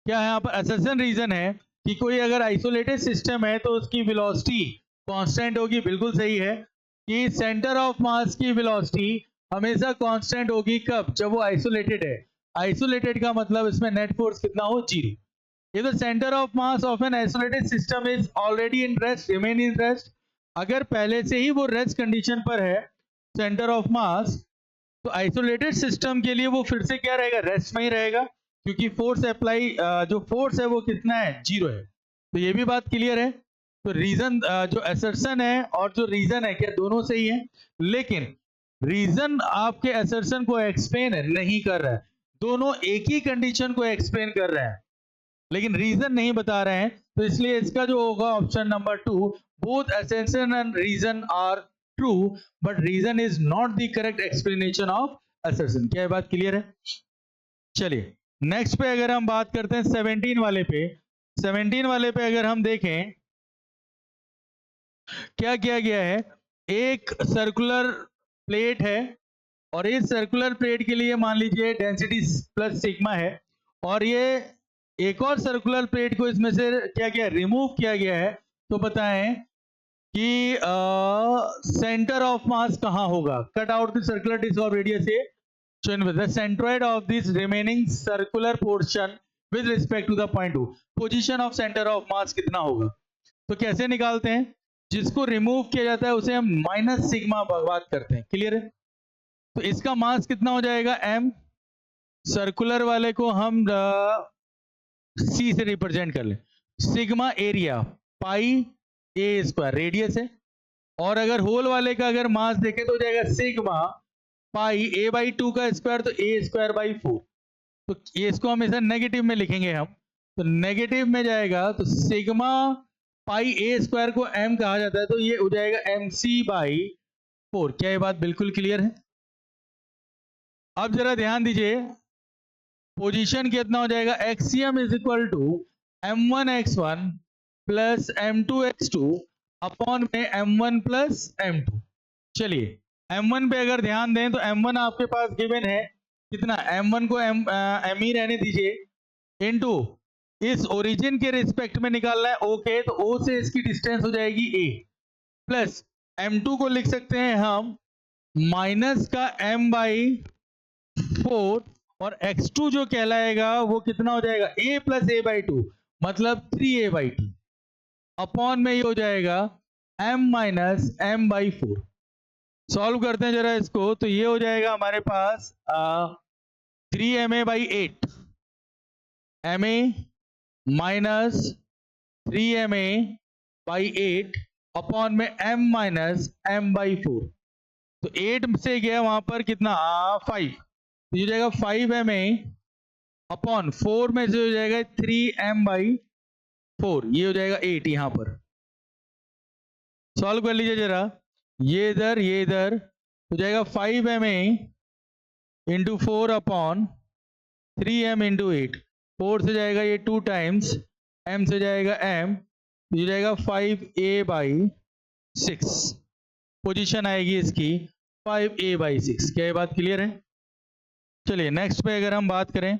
क्या यहाँ पर असर्शन रीजन है कि कोई अगर आइसोलेटेड सिस्टम है तो उसकी वेलोसिटी कांस्टेंट होगी। बिल्कुल सही है कि सेंटर ऑफ मास की वेलोसिटी हमेशा कांस्टेंट होगी, कब, जब वो आइसोलेटेड है। आइसोलेटेड का मतलब इसमें नेट फोर्स कितना हो, 0। ये तो centre of mass of an isolated system is already in rest, remain in rest. अगर पहले से ही वो रेस्ट कंडीशन पर है सेंटर ऑफ मास, तो आइसोलेटेड सिस्टम के लिए वो फिर से क्या रहेगा, रेस्ट में ही रहेगा, क्योंकि फोर्स अप्लाई, जो फोर्स है वो कितना है, 0 है। तो ये भी बात क्लियर है। तो रीजन, जो असर्शन है और जो रीजन है, क्या दोनों सही है, लेकिन रीजन आपके असर्शन को एक्सप्लेन नहीं कर रहा है। दोनों एक ही कंडीशन को एक्सप्लेन कर रहे हैं लेकिन रीजन नहीं बता रहे हैं। तो इसलिए इसका जो होगा option number 2, both assertion and reason are true but reason is not the correct explanation of assertion. क्या ये बात क्लियर है? चलिए नेक्स्ट पे अगर हम बात करते हैं 17 वाले पे। 17 वाले पे अगर हम देखें क्या किया गया है, एक सर्कुलर प्लेट है और इस सर्कुलर प्लेट के लिए मान लीजिए डेंसिटी प्लस सिग्मा है, और ये एक और सर्कुलर प्लेट को इसमें से क्या किया, रिमूव किया गया है। तो बताएं कि सेंटर ऑफ मास कहां होगा। Cut out the circular disc of radius A, the centroid of this remaining circular portion with respect to the point 2, position of centre of मास कितना होगा। तो कैसे निकालते हैं, जिसको रिमूव किया जाता है उसे हम माइनस सिग्मा बात करते हैं। क्लियर है? तो इसका मास कितना हो जाएगा, m। सर्कुलर वाले को हम c से रिप्रेजेंट कर ले, sigma area pi a square radius है, और अगर होल वाले का अगर मास देखें तो हो जाएगा सिग्मा पाई a/2 का स्क्वायर, तो a²/4। तो ये इसको हमेशा नेगेटिव में लिखेंगे हम, तो नेगेटिव में जाएगा तो सिग्मा पाई ए स्क्वायर को m कहा जाता है, तो ये हो जाएगा mc/4। क्या ये बात बिल्कुल क्लियर है? अब जरा ध्यान दीजिए, पोजीशन कितना हो जाएगा, X CM is equal to m1x1 plus m2x2 upon में m1 प्लस m2। चलिए m1 पे अगर ध्यान दें तो m1 आपके पास गिवन है कितना, m1 को m ही रहने दीजिए, इनटू इस ओरिजिन के रिस्पेक्ट में निकालना है ओके, तो o से इसकी डिस्टेंस हो जाएगी a, प्लस m2 को लिख सकते हैं हम माइनस का m/4, और x2 जो कहलाएगा वो कितना हो जाएगा, a प्लस a/2 मतलब 3a/2 अपॉन में ये हो जाएगा m माइनस m/4। सॉल्व करते हैं जरा इसको, तो ये हो जाएगा हमारे पास 3ma/8, ma minus 3ma/8 upon में m माइनस m/4। तो 8 से गया वहां पर कितना 5, तो ये हो जाएगा 5ma अपॉन 4 में से हो जाएगा 3m/4, ये हो जाएगा 8। यहां पर सॉल्व कर लीजिए जरा, ये इधर हो जाएगा 5ma into 4 upon 3m into 8, 4 से जाएगा ये 2 टाइम्स, m से जाएगा m, तो ये जाएगा 5a/6। पोजीशन आएगी इसकी 5a/6। क्या ये बात क्लियर है? चलिए नेक्स्ट पे अगर हम बात करें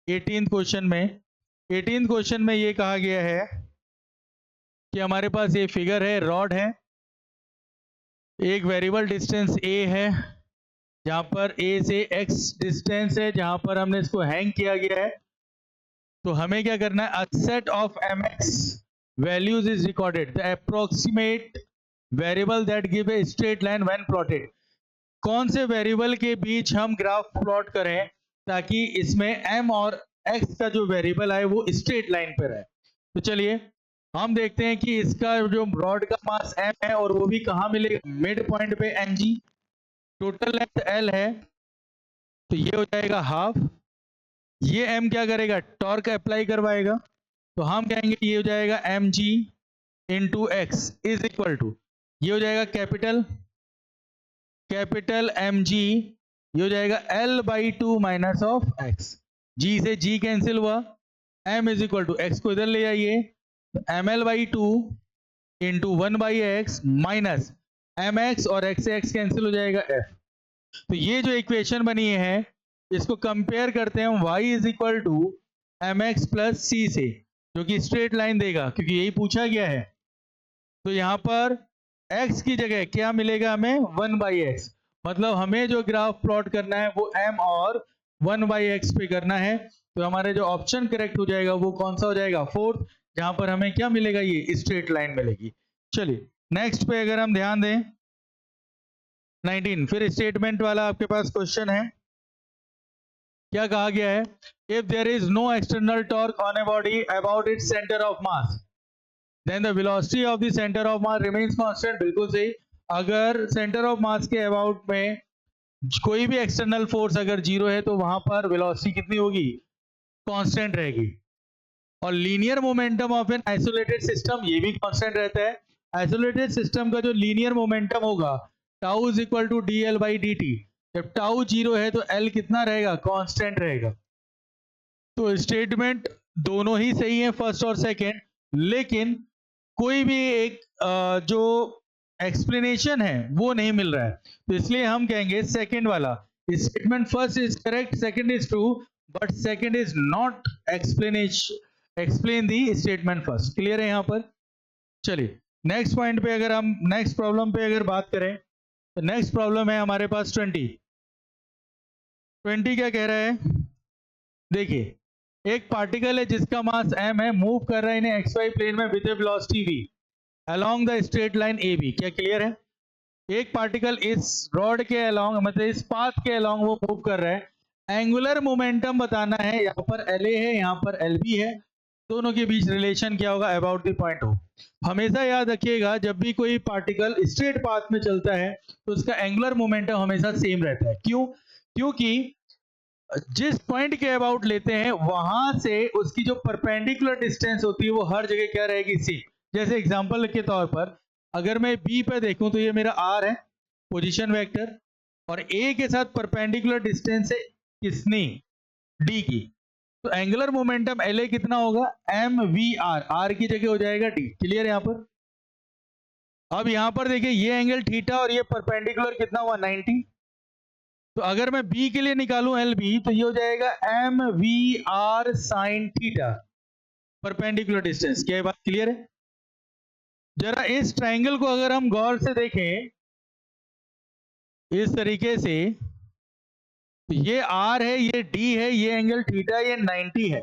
18th क्वेश्चन में, 18th क्वेश्चन में ये कहा गया है कि हमारे पास ये फिगर है, रॉड है, एक वेरिएबल डिस्टेंस a है, जहां पर a से x डिस्टेंस है, जहां पर हमने इसको हैंग किया गया है। तो हमें क्या करना है, a set of mx values is recorded, the approximate variable that give a straight line when plotted. कौन से वेरिएबल के बीच हम ग्राफ प्लॉट करें ताकि इसमें m और x का जो वेरिएबल है वो स्ट्रेट लाइन पर है। तो चलिए हम देखते हैं कि इसका जो रॉड का मास m है और वो भी कहाँ मिलेगा, मिड पॉइंट पे mg, टोटल लेंथ l है, तो ये हो जाएगा हाफ। ये m क्या करेगा, टॉर्क अप्लाई करवाएगा, तो हम कहेंगे ये हो जाएगा mg into X is equal to, ये हो जाएगा कैपिटल mg, ये हो जाएगा l/2 minus of x, g से g कैंसिल हुआ, m is equal to x को इधर ले आइए, ml/2 into 1/x minus mx और x से x कैंसिल हो जाएगा f। तो ये जो इक्वेशन बनी है इसको कंपेयर करते हैं हम y is equal to mx plus c से, जो कि स्ट्रेट लाइन देगा क्योंकि यही पूछा गया है। तो यहाँ पर x की जगह क्या मिलेगा हमें, 1/x, मतलब हमें जो ग्राफ प्लॉट करना है वो m और 1/x पे करना है। तो हमारे जो ऑप्शन करेक्ट हो जाएगा वो कौन सा हो जाएगा, फोर्थ, जहां पर हमें क्या मिलेगा, ये स्ट्रेट लाइन मिलेगी। चलिए नेक्स्ट पे अगर हम ध्यान दें 19, फिर स्टेटमेंट वाला आपके पास क्वेश्चन है। क्या कहा गया है, if there is no external torque on a body about its centre of mass then the velocity of the centre of mass remains constant. बिल्कुल सही, अगर सेंटर ऑफ मास के अबाउट में कोई भी एक्सटर्नल फोर्स अगर जीरो है तो वहां पर वेलोसिटी कितनी होगी, कांस्टेंट रहेगी। और linear momentum of an isolated system ये भी कांस्टेंट रहता है। आइसोलेटेड सिस्टम का जो लीनियर मोमेंटम होगा tau is equal to dl/dt, जब टाउ जीरो है तो l कितना रहेगा, कांस्टेंट रहेगा। तो स्टेटमेंट दोनों ही सही है, फर्स्ट और सेकंड, लेकिन कोई भी एक जो एक्सप्लेनेशन है वो नहीं मिल रहा है, तो इसलिए हम कहेंगे सेकंड वाला statement first is correct, second is true, but second is not explain the statement first. Clear है यहाँ पर? चलिए नेक्स्ट पॉइंट पे अगर हम नेक्स्ट प्रॉब्लम पे अगर बात करें तो नेक्स्ट प्रॉब्लम है हमारे पास 20 क्या कह रहा है, देखिए एक पार्टिकल है जिसका मास m है, मूव कर रहा है इन्हें xy प्लेन में with A velocity v along the straight line AB। क्या क्लियर है? एक पार्टिकल इस रॉड के अलोंग, मतलब इस पाथ के अलोंग वो मूव कर रहा है, एंगुलर मोमेंटम बताना है, यहाँ पर LA है, यहाँ पर LB है, दोनों के बीच रिलेशन क्या होगा, अबाउट द पॉइंट हो। हमेशा याद रखिएगा जब भी कोई पार्टिकल स्ट्रेट पाथ में चलता है तो उसका एंगुलर मोमेंटम हमेशा सेम रहता है। क्यों? क्योंकि जिस पॉइंट के अबाउट लेते हैं वहां से उसकी जो परपेंडिकुलर डिस्टेंस होती है वो हर जगह क्या रहेगी, सेम। जैसे एग्जांपल के तौर पर अगर मैं बी पे देखूं तो ये मेरा आर है पोजीशन वेक्टर, और ए के साथ परपेंडिकुलर डिस्टेंस है किसनी, डी की, तो एंगुलर मोमेंटम एल ए कितना होगा, एम वी आर, आर की जगह हो जाएगा डी। क्लियर है यहाँ पर। अब यहां पर देखिए ये एंगल थीटा और ये परपेंडिकुलर कितना हुआ 90, तो अगर मैं बी के लिए निकालूं एल बी तो ये हो जाएगा M V R sine theta, perpendicular distance. क्या बात क्लियर है। जरा इस ट्राइंगल को अगर हम गौर से देखें इस तरीके से, तो ये आर है, ये डी है, ये एंगल थीटा, ये 90 है,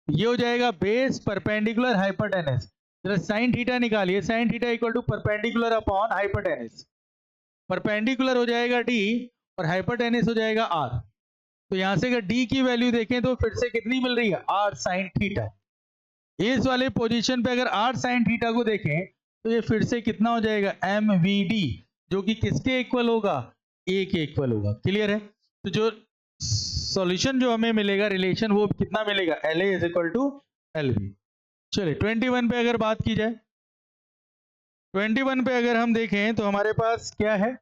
ये हो जाएगा बेस परपेंडिकुलर हाइपोटेनस। जरा साइन थीटा निकालिए, sine theta equal to perpendicular upon hypotenuse, perpendicular हो जाएगा डी और हाइपोटेनस हो जाएगा आर। तो यहां से अगर डी की वैल्यू देखें तो फिर से कितनी मिल रही है, आर साइन थीटा। इस वाले पोजीशन पे अगर आर साइन थीटा को देखें तो ये फिर से कितना हो जाएगा, एम वी डी, जो कि किसके इक्वल होगा, ए के इक्वल होगा। क्लियर है। तो जो सॉल्यूशन जो हमें मिलेगा रिलेशन वो कितना मिलेगा, L A is equal to L B. चलिए 21 पे अगर बात की जाए, 21 पे अगर हम देखें तो हमारे पास क्या है,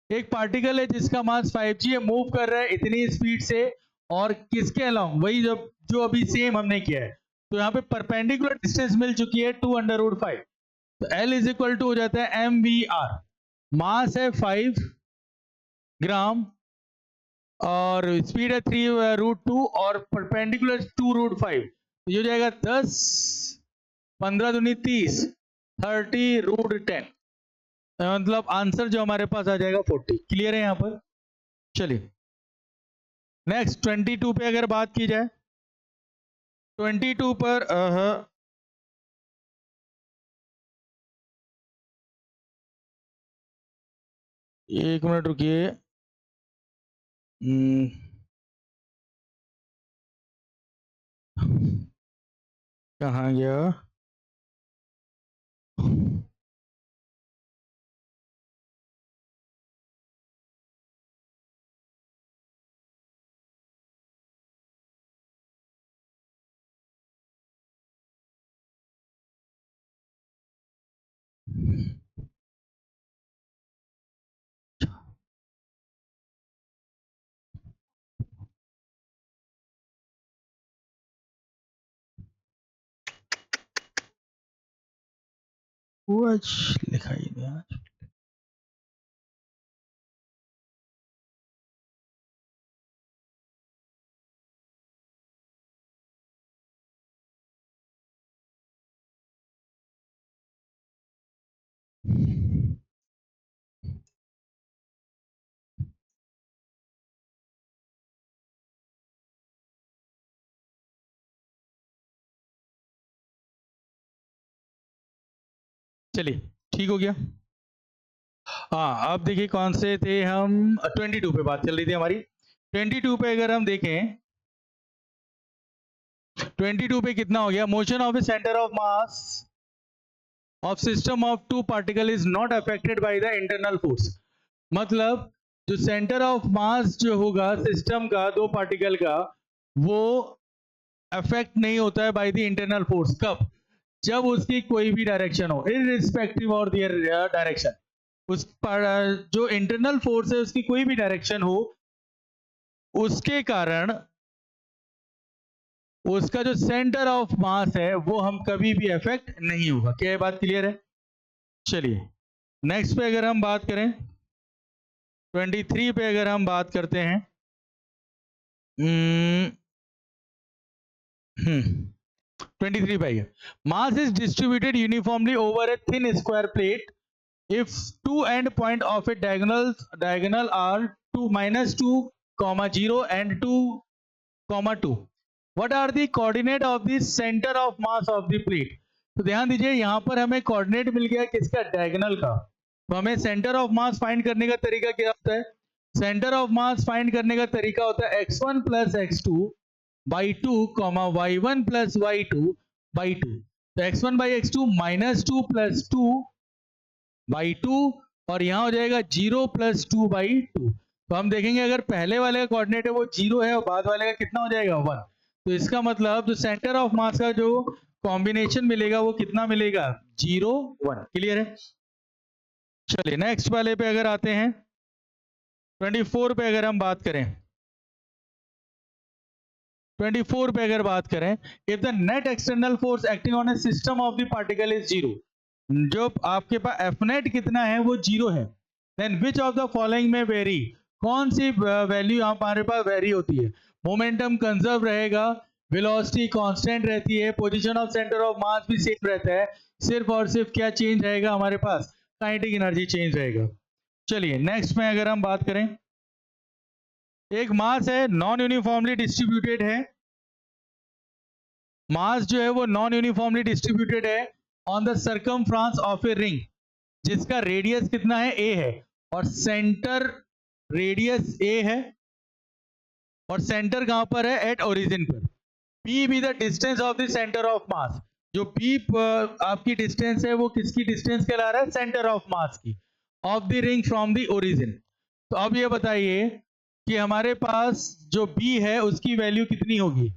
एक पार्टिकल है जिसका मास 5g है, मूव कर रहा है इतनी स्पीड से, और किसके अलोंग, वही जो अभी सेम हमने किया है। तो यहाँ पे परपेंडिकुलर डिस्टेंस मिल चुकी है 2√5, तो L इज इक्वल टू हो जाता है एम वी आर, मास है 5 ग्राम और स्पीड है 3√2 और परपेंडिकुलर 2√5, तो ये हो जाएगा 10 15 दूनी 30 30√10, मतलब आंसर जो हमारे पास आ जाएगा 40। क्लियर है यहां पर। चलिए नेक्स्ट 22 पे अगर बात की जाए, 22 पर एक मिनट रुकिए, कहाँ गया, वो आज लिखा ही नहीं आज। चलिए ठीक हो गया। हाँ अब देखिए कौन से थे हम, 22 पे बात चल रही थी हमारी। 22 पे अगर हम देखें, 22 पे कितना हो गया, motion of a centre of mass of system of two particle is not affected by the internal force. मतलब जो सेंटर ऑफ मास जो होगा सिस्टम का दो पार्टिकल का, वो अफेक्ट नहीं होता है बाय द इंटरनल फोर्स। कब, जब उसकी कोई भी डायरेक्शन हो, इररिस्पेक्टिव ऑफ देयर डायरेक्शन, उस पर जो इंटरनल फोर्स है उसकी कोई भी डायरेक्शन हो, उसके कारण उसका जो सेंटर ऑफ मास है वो हम कभी भी अफेक्ट नहीं होगा। क्या ये बात क्लियर है। चलिए नेक्स्ट पे अगर हम बात करें, 23 पे अगर हम बात करते हैं, 23 पे mass is distributed uniformly over a thin square plate if two end point of a diagonal are -2, 0 and 2, 2, what are the coordinate of the center of mass of the plate। तो ध्यान दीजिए यहां पर हमें कोऑर्डिनेट मिल गया किसका, diagonal का। तो हमें सेंटर ऑफ मास फाइंड करने का तरीका क्या होता है, सेंटर ऑफ मास फाइंड करने का तरीका होता है x1 + x2 / 2, y1 + y2 / 2। तो x1/x2 -2 + 2/2 और यहां हो जाएगा 0 + 2/2। तो हम देखेंगे अगर पहले वाले का कोऑर्डिनेट है वो 0 है और बाद वाले का कितना हो जाएगा 1। तो इसका मतलब जो सेंटर ऑफ मास का जो कॉम्बिनेशन मिलेगा वो कितना मिलेगा, 0 1। क्लियर है? चलिए नेक्स्ट वाले पे अगर आते हैं, 24 पे अगर हम बात करें, 24 पे अगर बात करें, if the net external force acting on A system of the particle is 0, जो आपके पास एफ नेट कितना है वो 0 है, then which of the following may vary, कौन सी वैल्यू हमारे पास वेरी होती है, मोमेंटम कंजर्व रहेगा, वेलोसिटी कांस्टेंट रहती है, position of centre of mass भी सेम रहता है, सिर्फ और सिर्फ क्या चेंज रहेगा हमारे पास, काइनेटिक एनर्जी चेंज रहेगा। चलिए नेक्स्ट में अगर हम बात करें, एक मास है नॉन यूनिफॉर्मली डिस्ट्रीब्यूटेड है, मास जो है वो नॉन यूनिफॉर्मली डिस्ट्रीब्यूटेड है on the circumference of a ring, जिसका रेडियस कितना है, a है, और सेंटर रेडियस a है, और सेंटर कहां पर है, एट ओरिजिन पर। p भी the distance of the centre of मास, जो p आपकी डिस्टेंस है वो किसकी डिस्टेंस कहला रहा है, सेंटर ऑफ मास की, of the ring from the origin. तो अब ये बताइए कि हमारे पास जो b है उसकी वैल्यू कितनी होगी,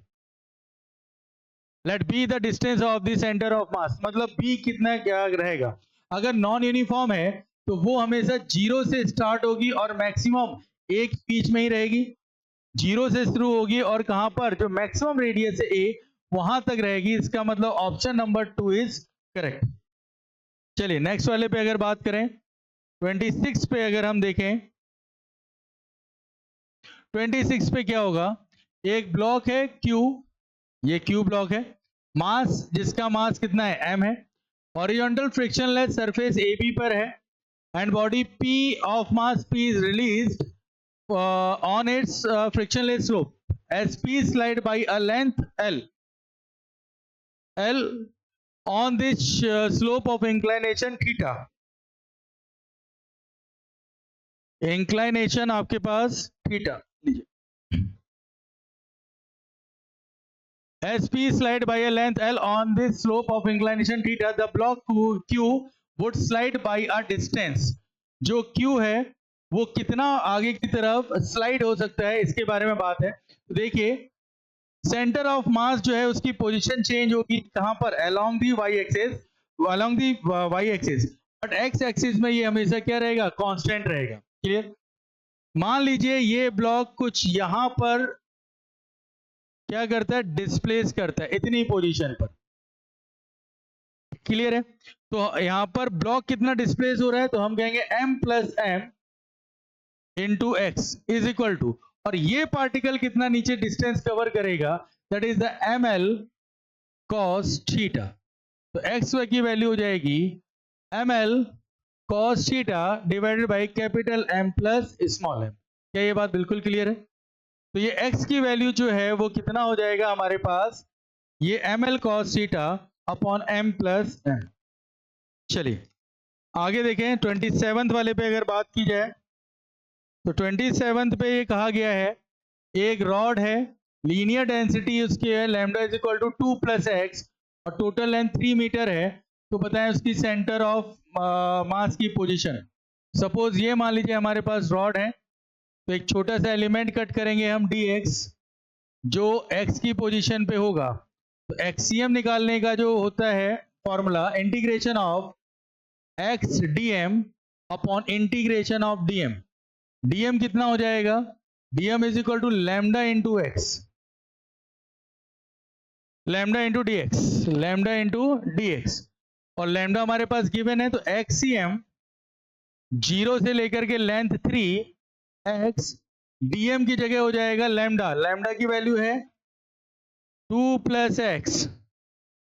let B the distance of the centre of mass, मतलब b कितना क्या रहेगा, अगर नॉन यूनिफॉर्म है तो वो हमेशा 0 से स्टार्ट होगी और मैक्सिमम एक बीच में ही रहेगी, 0 से शुरू होगी और कहां पर जो मैक्सिमम रेडियस है a वहां तक रहेगी, इसका मतलब ऑप्शन नंबर 2 इज करेक्ट। चलिए नेक्स्ट वाले पे अगर बात करें, 26 पे अगर हम देखें, 26 पे क्या होगा, एक ब्लॉक है Q, ये Q ब्लॉक है, मास जिसका मास कितना है, m है, हॉरिजॉन्टल फ्रिक्शनलेस सरफेस AB पर है, and body P of mass P is released on its frictionless slope as P slide by a length L on this slope of inclination theta, inclination आपके पास theta लीजिए, as P slide by a length L on this slope of inclination theta, the block Q would slide by a distance, जो Q है वो कितना आगे की तरफ slide हो सकता है, इसके बारे में बात है। तो देखिए सेंटर ऑफ मास जो है उसकी पोजीशन चेंज होगी कहां पर, along the Y axis, along the Y axis, but X axis में ये हमेशा क्या रहेगा, कांस्टेंट रहेगा। क्लियर? मान लीजिए ये ब्लॉक कुछ यहां पर क्या करता है, डिस्प्लेस करता है इतनी पोजीशन पर। क्लियर है? तो यहां पर ब्लॉक कितना डिस्प्लेस हो रहा है, तो हम कहेंगे m plus M into X is equal to, और ये पार्टिकल कितना नीचे डिस्टेंस कवर करेगा, that is the ml cos theta. तो x की वैल्यू हो जाएगी ml cos theta divided by capital M plus small m। क्या ये बात बिल्कुल क्लियर है? तो ये x की वैल्यू जो है वो कितना हो जाएगा हमारे पास, ये ml cos theta upon m plus m। चलिए आगे देखें, 27 वाले पे अगर बात की जाए, तो 27 पे ये कहा गया है, एक रॉड है, लीनियर डेंसिटी उसकी है lambda is equal to 2 plus x, और टोटल लेंथ 3 मीटर है, तो बताएं उसकी सेंटर ऑफ मास की पोजीशन। सपोज ये मान लीजिए हमारे पास रॉड है, तो एक छोटा सा एलिमेंट कट करेंगे हम dx, जो x की पोजीशन पे होगा, तो एक्सियम निकालने का जो होता है formula, integration of x dm upon integration of dm, dm कितना हो जाएगा, dm is equal to lambda into x, lambda into d x, lambda into d x, और लैम्डा हमारे पास गिवन है, तो एक्सियम 0 से लेकर के लेंथ 3 एक्स, dm की जगह हो जाएगा लैम्डा, लैम्डा की वैल्यू है 2 प्लस एक्स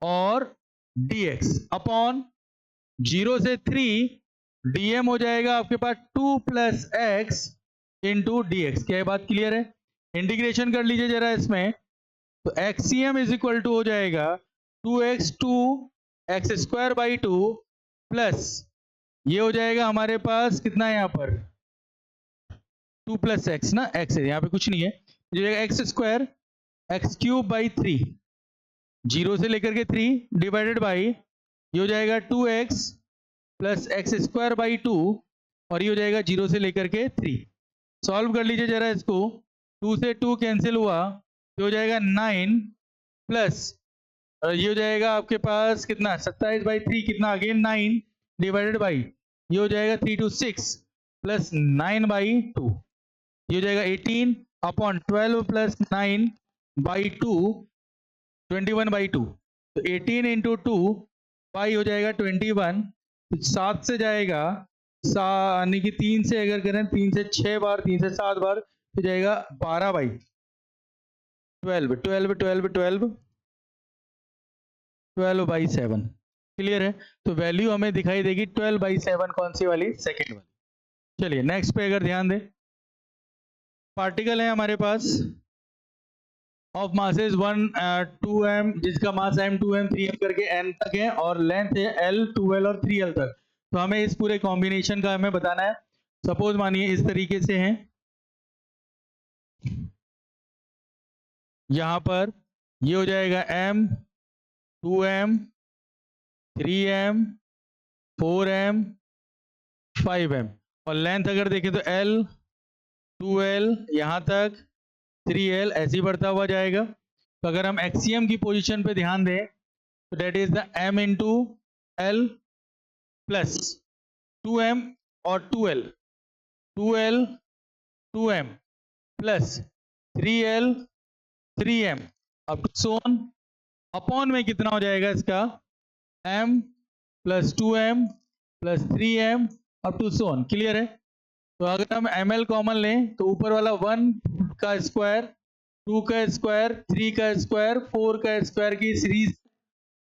और dx अपॉन 0 से 3, dm हो जाएगा आपके पास 2 plus x into d x. क्या ये बात क्लियर है? इंटीग्रेशन कर लीजिए जरा इसमें, तो एक्सियम इज इक्वल टू हो जाएगा 2x 2 x square by 2 plus ये हो जाएगा हमारे पास कितना है यहाँ पर 2 प्लस एक्स ना, एक्स है यहाँ पे कुछ नहीं है, जो x square x cube by 3, 0 से लेकर के 3 डिवाइडेड बाई ये हो जाएगा 2x plus x square by 2, और ये हो जाएगा 0 से लेकर के 3। सॉल्व कर लीजिए जरा इसको, 2 से 2 कैंसिल हुआ, ये हो जाएगा 9 प्लस ये हो जाएगा आपके पास कितना 27/3 कितना अगेन 9 डिवाइडेड बाई ये हो जाएगा 3 to 6 प्लस 9/2 ये हो जाएगा 18 अपॉन 12 प्लस 9/2 21/2 तो 18 इंटू 2 पाई हो जाएगा 21 तो 7 से जाएगा यानी कि 3 से अगर करें 3 से 6 बार 3 से 7 बार तो जाएगा 12/12 12 12 12 12/7 क्लियर है। तो वैल्यू हमें दिखाई देगी 12/7 कौन सी वाली सेकेंड वाली। चलिए नेक्स्ट पे अगर ध्यान दें पार्टिकल है हमारे पास ऑफ मासेस 2m जिसका मास m 2m 3m करके n तक है और लेंथ है l 2l और 3l तक। तो हमें इस पूरे कॉम्बिनेशन का हमें बताना है। सपोज मानिए इस तरीके से है यहां पर ये हो जाएगा m 2m 3m 4m 5m और लेंथ अगर देखें तो l 2l यहां तक 3l ऐसे ही बढ़ता हुआ जाएगा। तो अगर हम एक्सियम की पोजीशन पे ध्यान दें तो that is the m into l plus 2m और 2l 2m plus 3l 3m अब सोन अपॉन में कितना हो जाएगा इसका m plus 2m plus 3m up to so on. Clear है। तो अगर हम ml कॉमन लें तो ऊपर वाला 1 का स्क्वायर 2 का स्क्वायर 3 का स्क्वायर 4 का स्क्वायर की सीरीज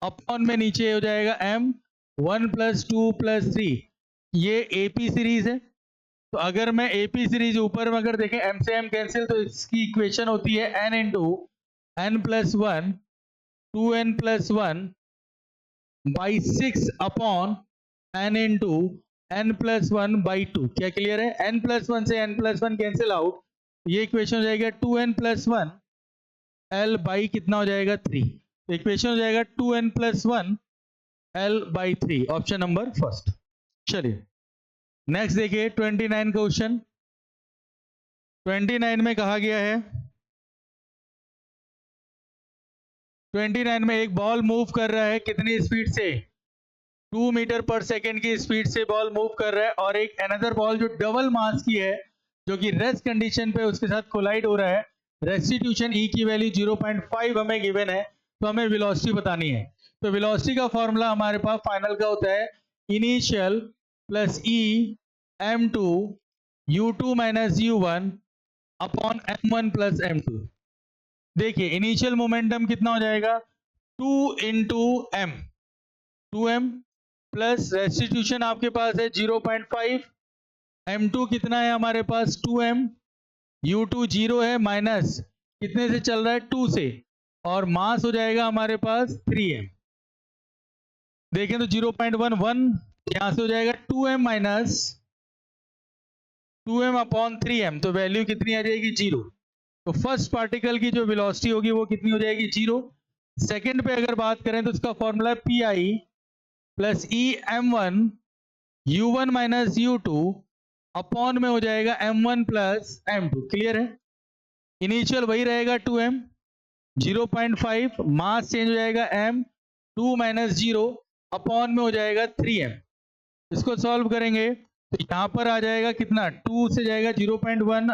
अपॉन में नीचे हो जाएगा m 1 प्लस 2 प्लस 3 ये AP सीरीज है। तो अगर मैं AP सीरीज ऊपर में अगर देखें m से m कैंसिल तो इसकी इक्वेशन होती है n into n plus 1 2n plus 1 by 6 upon n into n plus 1 by 2। क्या क्लियर है। n प्लस 1 से n प्लस 1 कैंसिल आउट ये इक्वेशन हो जाएगा 2n प्लस 1 l बाई कितना हो जाएगा 3। तो इक्वेशन हो जाएगा 2n plus 1 l by 3 option number first. चलिए नेक्स्ट देखिए 29 क्वेश्चन 29 में कहा गया है 29 में एक बॉल मूव कर रहा है कितनी स्पीड से 2 मीटर पर सेकेंड की स्पीड से बॉल मूव कर रहा है और एक अनदर बॉल जो डबल मास की है जो कि रेस्ट कंडीशन पे उसके साथ कोलाइड हो रहा है। रेस्टिट्यूशन E की वैल्यू 0.5 हमें गिवन है तो हमें वेलोसिटी बतानी है। तो वेलोसिटी का फॉर्मूला हमारे पास फाइनल का होता है initial plus E m2 u2 minus u1 upon m1 plus m2। देखिए इनिशियल मोमेंटम कितना हो जाएगा 2 into m 2m plus restitution आपके पास है 0.5 m2 कितना है हमारे पास 2m u2 0 है माइनस कितने से चल रहा है 2 से और मास हो जाएगा हमारे पास 3m। देखें तो 0.11 यहां से हो जाएगा 2m minus 2m upon 3m तो वैल्यू कितनी आ जाएगी 0। तो फर्स्ट पार्टिकल की जो वेलोसिटी होगी वो कितनी हो जाएगी 0। सेकंड पे अगर बात करें तो इसका फॉर्मूला है pi प्लस ई m1 u1 minus u2 upon में हो जाएगा m1 प्लस m2। क्लियर है। इनिशियल वही रहेगा 2m 0.5 मास चेंज हो जाएगा m 2 माइनस 0 अपॉन में हो जाएगा 3m। इसको सॉल्व करेंगे तो यहां पर आ जाएगा कितना 2 से जाएगा 0.1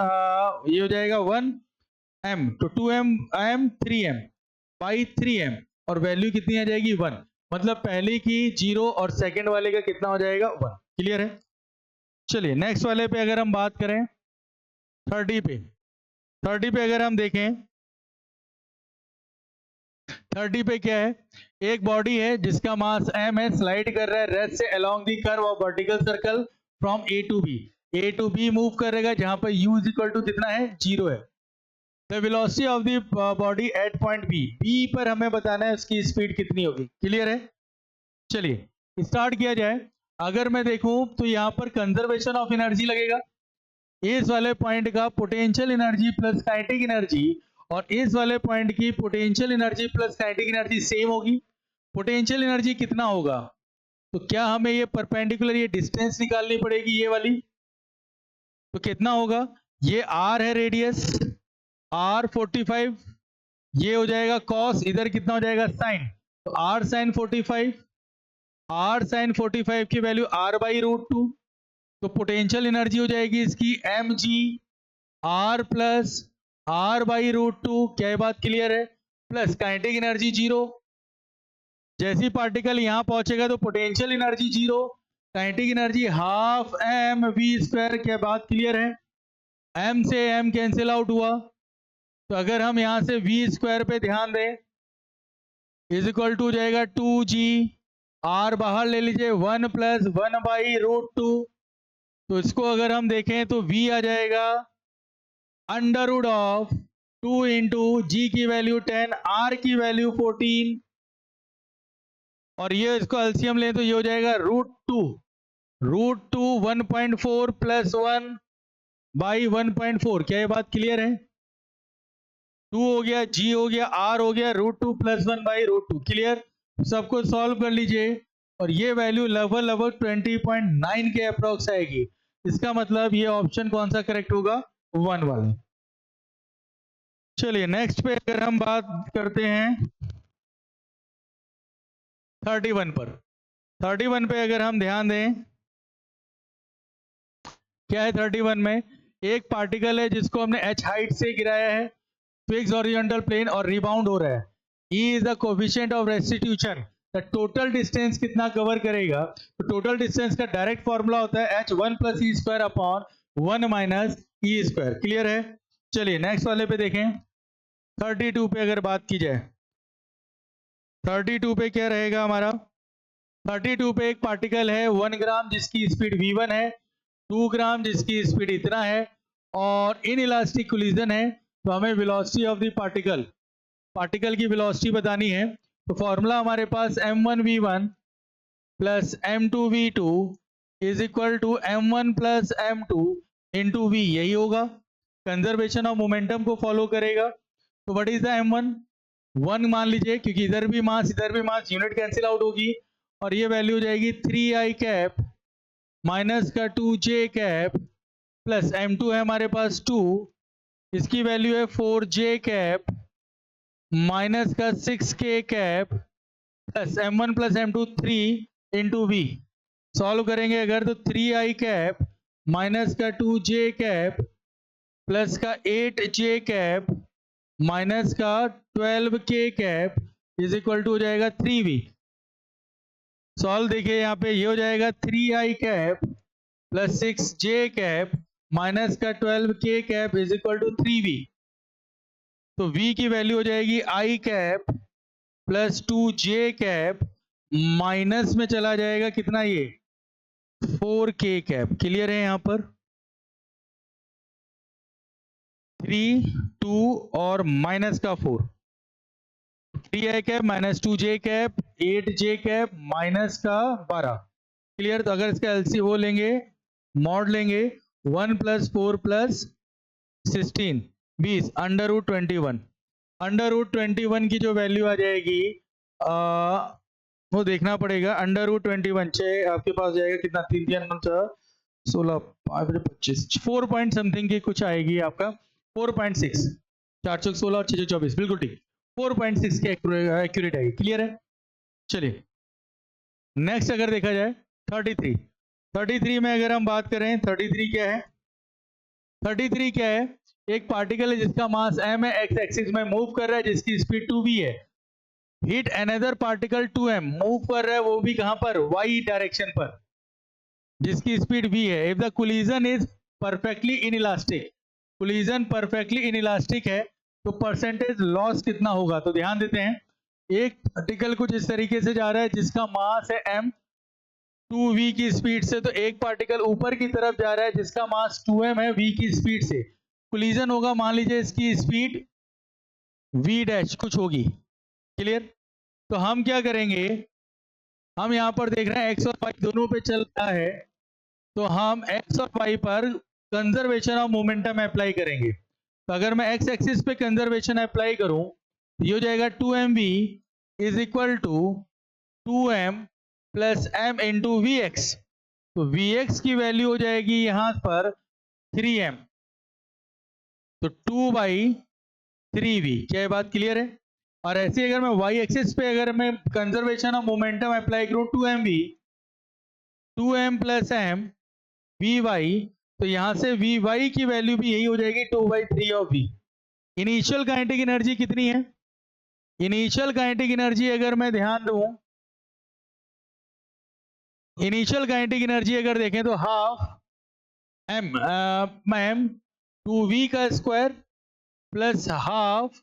ये हो जाएगा 1 m तो 2m m 3m by 3m और वैल्यू कितनी आ जाएगी 1 मतलब पहले की 0 और सेकंड वाले का कितना हो जाएगा 1। क्लियर है। चलिए नेक्स्ट वाले पे अगर हम बात करें 30 पे अगर हम देखें 30 पे क्या है एक बॉडी है जिसका मास m है स्लाइड कर रहा है रेस्ट से along the curve of vertical circle from A to B move करेगा जहां पर u इज इक्वल टू कितना है 0 है। The velocity of the body at point B पर हमें बताना है उसकी स्पीड कितनी होगी। क्लियर है। चलिए स्टार्ट किया जाए। अगर मैं देखूं तो यहां पर कंजर्वेशन ऑफ एनर्जी लगेगा। इस वाले पॉइंट का potential energy plus kinetic energy और इस वाले पॉइंट की potential energy plus kinetic energy same होगी। पोटेंशियल एनर्जी कितना होगा तो क्या हमें ये परपेंडिकुलर ये डिस्टेंस निकालनी पड़ेगी ये वाली। तो कितना होगा ये r है रेडियस r 45 ये हो जाएगा कॉस, इधर कितना हो जाएगा साइन, तो r साइन 45, r साइन 45 की वैल्यू r/√2, तो पोटेंशियल एनर्जी हो जाएगी इसकी mg r प्लस r/√2, क्या ये बात क्लियर है, प्लस काइनेटिक एनर्जी 0। जैसी पार्टिकल यहां पहुंचेगा तो potential energy 0, kinetic energy half M we square, क्या बात क्लियर है, m से m कैंसिल आउट हुआ, तो अगर हम यहां से v स्क्वायर पे ध्यान दें इज इक्वल टू जाएगा 2g, r बाहर ले लीजिए 1 प्लस 1/√2, तो इसको अगर हम देखें तो v आ जाएगा √2 इंटू जी की वैल्यू 10, r की वैल्यू 14, और ये इसको एलसीएम लें तो ये हो जाएगा √2 1.4 प्लस 1/1.4, क्या ये बात क्लियर है, 2 हो गया, g हो गया, r हो गया, √2 प्लस 1/√2, क्लियर। सबको सॉल्व कर लीजिए और ये वैल्यू लगभग 20.9 के अप्रोक्स आएगी, इसका मतलब ये ऑप्शन कौन सा करेक्ट होगा, 1 वाला। चलिए नेक्स्ट पे अगर हम बात करते हैं 31 पर, 31 पे अगर हम ध्यान दें, क्या है 31 में, एक पार्टिकल है जिसको हमने h हाइट से गिराया है, फिक्स हॉरिजॉन्टल प्लेन और रिबाउंड हो रहा है, E is the coefficient of restitution, the total distance कितना कवर करेगा, तो टोटल डिस्टेंस का डायरेक्ट फॉर्मूला होता है h1 plus E square upon 1 minus E square, clear है। चलिए नेक्स्ट वाले पे देखें, 32 पे अगर बात की जाए, 32 पे क्या रहेगा हमारा, 32 पे एक पार्टिकल है 1 ग्राम जिसकी स्पीड v1 है, 2 ग्राम जिसकी स्पीड इतना है, और इन इलास्टिक कोलिजन है, तो हमें वेलोसिटी ऑफ द पार्टिकल की वेलोसिटी बतानी है, तो फॉर्मूला हमारे पास m1v1 plus m2v2 is equal to m1 plus m2 into v, यही होगा, कंजर्वेशन ऑफ मोमेंटम को फॉलो करेगा। तो व्हाट इज द m1, 1 मान लीजिए, क्योंकि इधर भी मास यूनिट कैंसिल आउट होगी, और ये वैल्यू हो जाएगी 3i कैप माइनस का 2j कैप प्लस m2 है हमारे पास 2, इसकी वैल्यू है 4j कैप माइनस का 6k cap plus m1 plus m2 3 into v, solve करेंगे अगर तो 3i कैप माइनस का 2j कैप प्लस का 8j कैप माइनस का 12k cap is equal to हो जाएगा 3v। सॉल्व देखिए यहाँ पे, ये हो जाएगा 3i cap plus 6j cap minus का 12k cap is equal to 3v, तो v की वैल्यू हो जाएगी i cap plus 2j cap minus में चला जाएगा कितना, ये 4k कैप, क्लियर है यहाँ पर 3 2 और माइनस का 4, 3i cap minus 2j cap 8j cap minus का 12, क्लियर। तो अगर इसका एलसी वो लेंगे, मॉड लेंगे, 1 प्लस 4 प्लस 16 20 √21, √21 की जो वैल्यू आ जाएगी वो देखना पड़ेगा, √21 आपके पास जाएगा कितना, 3 3 16 5 25 4 पॉइंट समथिंग की कुछ आएगी आपका, 4.6, 4 16 और 6 24, बिल्कुल ठीक, 4.6 के एक्यूरेट आएगी, क्लियर है। चलिए नेक्स्ट अगर देखा जाए 33 में अगर हम बात करें, 33 क्या है, 33 क्या है, एक पार्टिकल है जिसका मास m है, x एक्सिस में मूव कर रहा है, जिसकी स्पीड 2v है, hit another particle 2m, move कर रहा है वो भी कहां पर, y डायरेक्शन पर, जिसकी स्पीड v है। If the collision is perfectly inelastic, collision perfectly inelastic है, तो परसेंटेज लॉस कितना होगा, तो ध्यान देते हैं, एक पार्टिकल कुछ इस तरीके से जा रहा है जिसका मास है m 2v की स्पीड से, तो एक पार्टिकल ऊपर की तरफ जा रहा है जिसका मास 2m है v की स्पीड से, कोलिजन होगा, मान लीजिए इसकी स्पीड v डैश कुछ होगी, क्लियर। तो हम क्या करेंगे, हम यहां पर देख रहे हैं x और y दोनों पे चल रहा है, तो हम x और y पर कंजर्वेशन ऑफ मोमेंटम अप्लाई करेंगे। तो अगर मैं x एक्सिस पे कंजर्वेशन अप्लाई करूं, तो ये हो जाएगा 2mv is equal to 2m plus m into v x, तो vx की वैल्यू हो जाएगी यहां पर 3m, तो 2 3v। क्या ये बात क्लियर है? और ऐसे अगर मैं y एक्सिस पे अगर मैं कंजर्वेशन ऑफ मोमेंटम अप्लाई करूं 2mv 2m plus m vy, तो यहां से vy की वैल्यू भी यही हो जाएगी 2/3 of v। Initial kinetic energy कितनी है? इनिशियल काइनेटिक एनर्जी अगर मैं ध्यान दूं, इनिशियल काइनेटिक एनर्जी अगर देखें तो हाफ m 2v का square plus half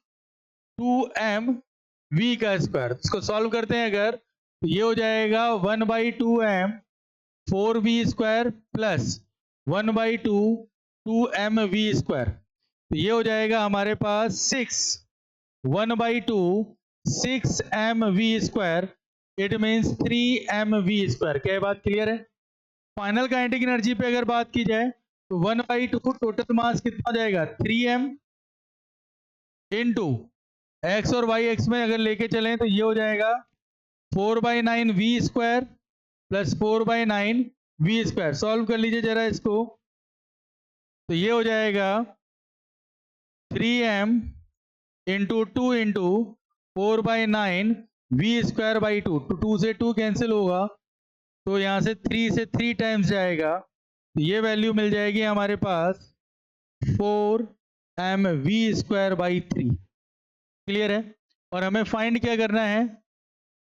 2m v का स्क्वायर। इसको सॉल्व करते हैं अगर, तो ये हो जाएगा 1/2m 4v square plus 1/2 2mv square. तो ये हो जाएगा हमारे पास 1/2 6mv square, it means 3mv square. क्या ये बात क्लियर है? फाइनल काइनेटिक एनर्जी पे अगर बात की जाए तो 1/2 टोटल मास कितना हो जाएगा 3m इंटू एक्स और वाई एक्स में अगर लेके चलें तो ये हो जाएगा 4/9 v square plus 4/9 v square. Solve कर लीजिए जरा इसको, तो ये हो जाएगा 3m into 2 into 4/9 v square by 2, तो 2 से 2 कैंसिल होगा, तो यहाँ से 3 से 3 टाइम्स जाएगा, तो ये वैल्यू मिल जाएगी हमारे पास 4mv स्क्वायर बाई 3। क्लियर है? और हमें फाइंड क्या करना है?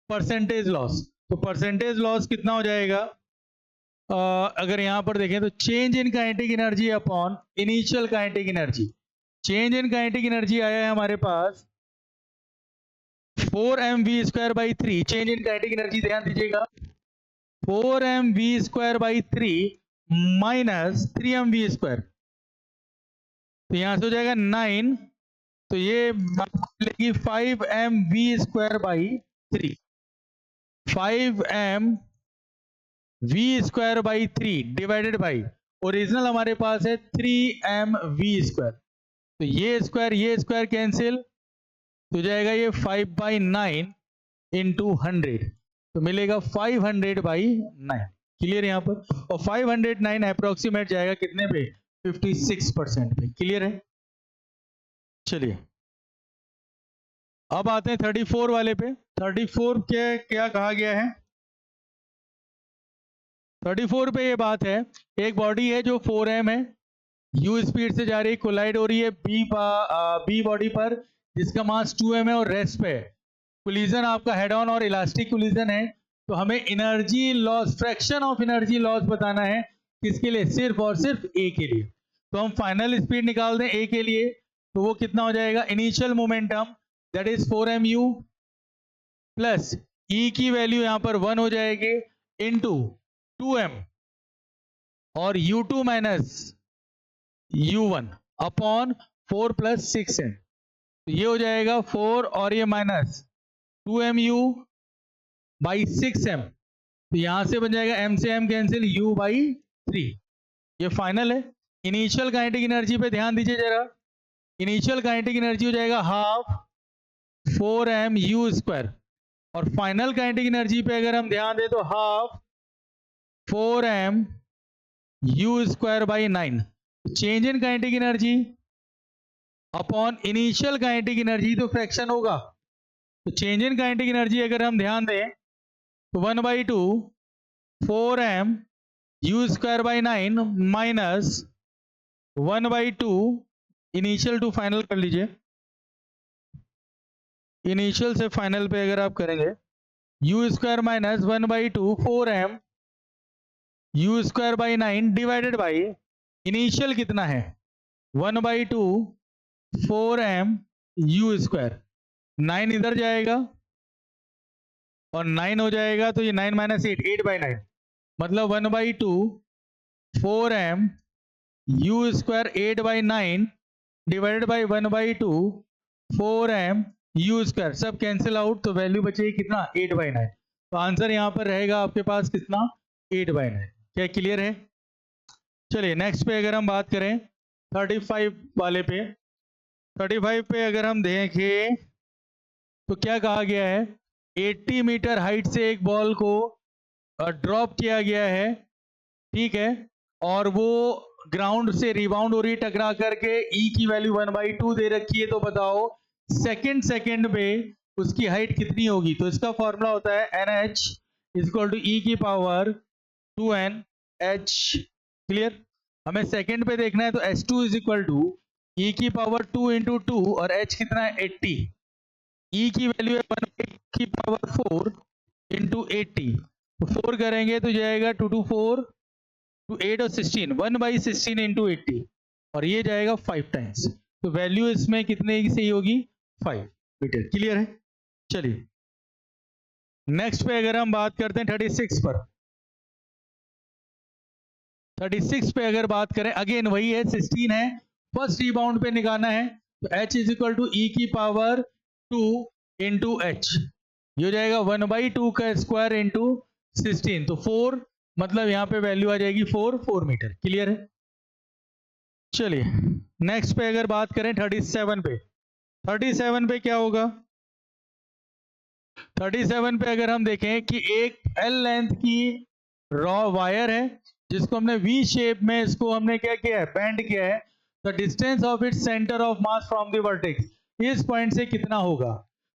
Percentage loss. तो परसेंटेज लॉस कितना हो जाएगा? अगर यहां पर देखें तो change in kinetic energy upon initial kinetic energy. Change in kinetic energy आया है हमारे पास 4mv square by 3। Change in kinetic energy ध्यान दीजिएगा, 4mv square by 3 minus 3mv square, तो यहां से हो जाएगा 9, तो ये मिलेगी 5mv square by 3। 5mv square by 3 divided by original हमारे पास है 3mv स्क्वायर, तो ये स्क्वायर कैंसिल, तो जाएगा ये 5/9 इंटू 100, तो मिलेगा 500/9। क्लियर यहाँ पर? और 509 अप्रोक्सीमेट जाएगा कितने पे? 56% पे। क्लियर है? चलिए अब आते हैं 34 वाले पे। 34 क्या कहा गया है? 34 पे ये बात है, एक बॉडी है जो 4m है, u स्पीड से जा रही, कोलाइड हो रही है बी बॉडी पर जिसका मास 2m है और रेस्ट पे है। कोलिजन आपका हेड ऑन और इलास्टिक कोलिजन है, तो हमें energy loss, fraction of energy loss बताना है। किसके लिए? सिर्फ और सिर्फ ए के लिए। तो हम फाइनल स्पीड निकाल दें ए के लिए, तो वो कितना हो जाएगा? Initial momentum that is 4mu plus E की वैल्यू यहां पर 1 हो जाएगी इंटू 2m और u2 minus u1 upon 4 plus 6m, तो ये हो जाएगा 4 और ये माइनस 2mu बाई 6m, तो यहां से बन जाएगा m से m कैंसिल u बाई 3। ये फाइनल है। इनिशियल काइनेटिक एनर्जी पे ध्यान दीजिए जरा, इनिशियल काइनेटिक एनर्जी हो जाएगा हाफ 4mu स्क्वायर, और फाइनल काइनेटिक एनर्जी पे अगर हम ध्यान दें तो half 4mu square by 9। Change in kinetic energy upon initial kinetic energy, तो फ्रैक्शन होगा, तो चेंज इन काइनेटिक एनर्जी अगर हम ध्यान दें तो 1/2 4mu square by 9 minus 1/2 initial to final कर लीजिए, इनिशियल से फाइनल पे अगर आप करेंगे u square minus 1/2 4mu square by 9 divided by initial कितना है 1/2 4mu स्क्वायर, 9 इधर जाएगा और 9 हो जाएगा, तो ये 9 माइनस 8/9, मतलब 1/2 4mu square 8/9 divided by 1/2 4mu square, सब कैंसिल आउट, तो वैल्यू बचेगी कितना? 8/9। तो आंसर यहां पर रहेगा आपके पास कितना? 8/9। क्या क्लियर है? चलिए नेक्स्ट पे अगर हम बात करें 35 वाले पे, 35 पे अगर हम देखें तो क्या कहा गया है? 80 मीटर हाइट से एक बॉल को ड्रॉप किया गया है, ठीक है, और वो ग्राउंड से रिबाउंड हो रही है टकरा करके, ई की वैल्यू 1/2 दे रखी है, तो बताओ सेकंड पे उसकी हाइट कितनी होगी। तो इसका फॉर्मूला होता है NH इक्वल टू ई की पावर 2n h। क्लियर। हमें सेकंड पे देखना है, तो h2 इज इक्वल टू ई की पावर 2 इंटू 2 और h कितना है 80। ई की वैल्यू है 1 की पावर 4 इंटू 80, तो 4 करेंगे तो जाएगा 2 2 4 टू 8 और 16, 1/16 इंटू 80, और ये जाएगा 5 टाइम्स। तो वैल्यू इसमें कितने की सही होगी 5 मीटर। क्लियर है। चलिए नेक्स्ट पे अगर हम बात करते हैं 36 पर, 36 पे अगर बात करें, अगेन वही है 16 है, फर्स्ट रिबाउंड पे निकालना है, तो h इज इक्वल टू ई की पावर 2 इंटू एच, ये हो जाएगा 1/2 का स्क्वायर इंटू 16, तो 4, मतलब यहां पे वैल्यू आ जाएगी 4 मीटर। क्लियर है। चलिए नेक्स्ट पे अगर बात करें 37 पे, 37 पे क्या होगा, 37 पे अगर हम देखें कि एक L लेंथ की रॉ वायर है जिसको हमने V शेप में इसको हमने क्या किया है, बेंड किया है। The distance of its centre of mass from the vertex, इस पॉइंट से कितना होगा,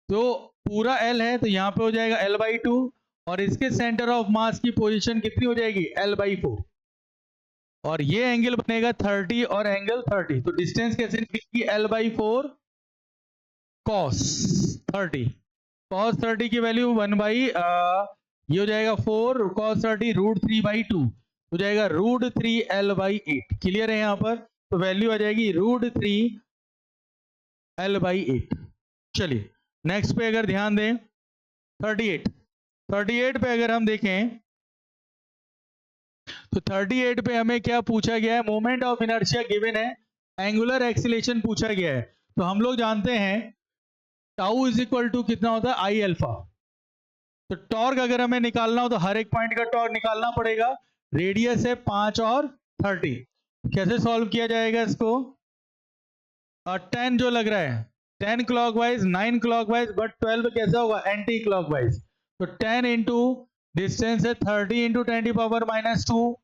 तो पूरा L है तो यहाँ पे हो जाएगा L/2, और इसके सेंटर ऑफ मास की पोजीशन कितनी हो जाएगी L/4, और ये एंगल बनेगा 30 और एंगल 30। तो डिस्टेंस कैसे निकलेगी L/4 cos 30, cos 30 की वैल्यू 1/, ये हो जाएगा 4 cos 30 √3/2, हो जाएगा √3 L/8। क्लियर है यहाँ पर, तो वैल्यू आ जाएगी √3 L/8। चलिए नेक्स्ट पे अगर ध्यान दें 38 पे अगर हम देखें, तो 38 पे हमें क्या पूछा गया है, मोमेंट ऑफ इनर्शिया गिवन है, एंगुलर एक्सीलरेशन पूछा गया है। तो हम लोग जानते हैं टाउ इज इक्वल टू कितना होता है आई अल्फा। तो टॉर्क अगर हमें निकालना हो तो हर एक पॉइंट का टॉर्क निकालना पड़ेगा, रेडियस है 5 और 30। कैसे सॉल्व किया जाएगा इसको, 10 जो लग रहा है 10 क्लॉकवाइज 9 क्लॉकवाइज, बट 12 कैसा होगा एंटी क्लॉकवाइज। तो 10 इंटू डिस्टेंस है 30 into 10⁻⁻2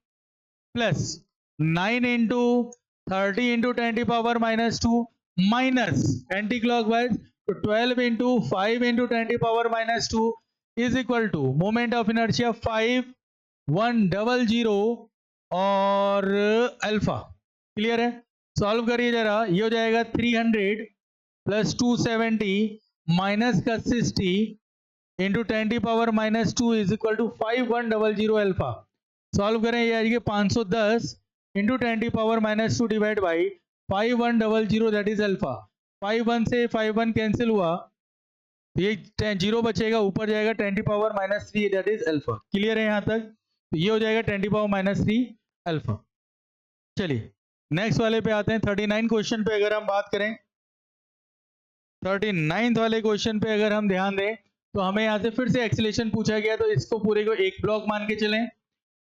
plus 9 into 30 into 10⁻⁻2 minus anti clockwise, तो 12 into 5 into 10⁻⁻2 is equal to moment of inertia 5100 और अल्फा। क्लियर है। सॉल्व करिए जरा, ये हो जाएगा 300 प्लस 270 माइनस का 60 into 10⁻⁻2 is equal to 5100 alpha. Solve करें, ये आएगी 510 into 10⁻⁻2 divide by 5100, that is alpha. 51 से 51 कैंसिल हुआ, तो ये 0 बचेगा, ऊपर जाएगा 10⁻⁻3, दैट इज अल्फा। क्लियर है यहाँ तक, तो ये हो जाएगा 10⁻⁻3 अल्फा। चलिए नेक्स्ट वाले पे आते हैं 39 क्वेश्चन पे अगर हम बात करें, 39 वाले क्वेश्चन पे अगर हम ध्यान दें, तो हमें यहाँ से फिर से एक्सीलरेशन पूछा गया, तो इसको पूरे को एक ब्लॉक मान के चलें,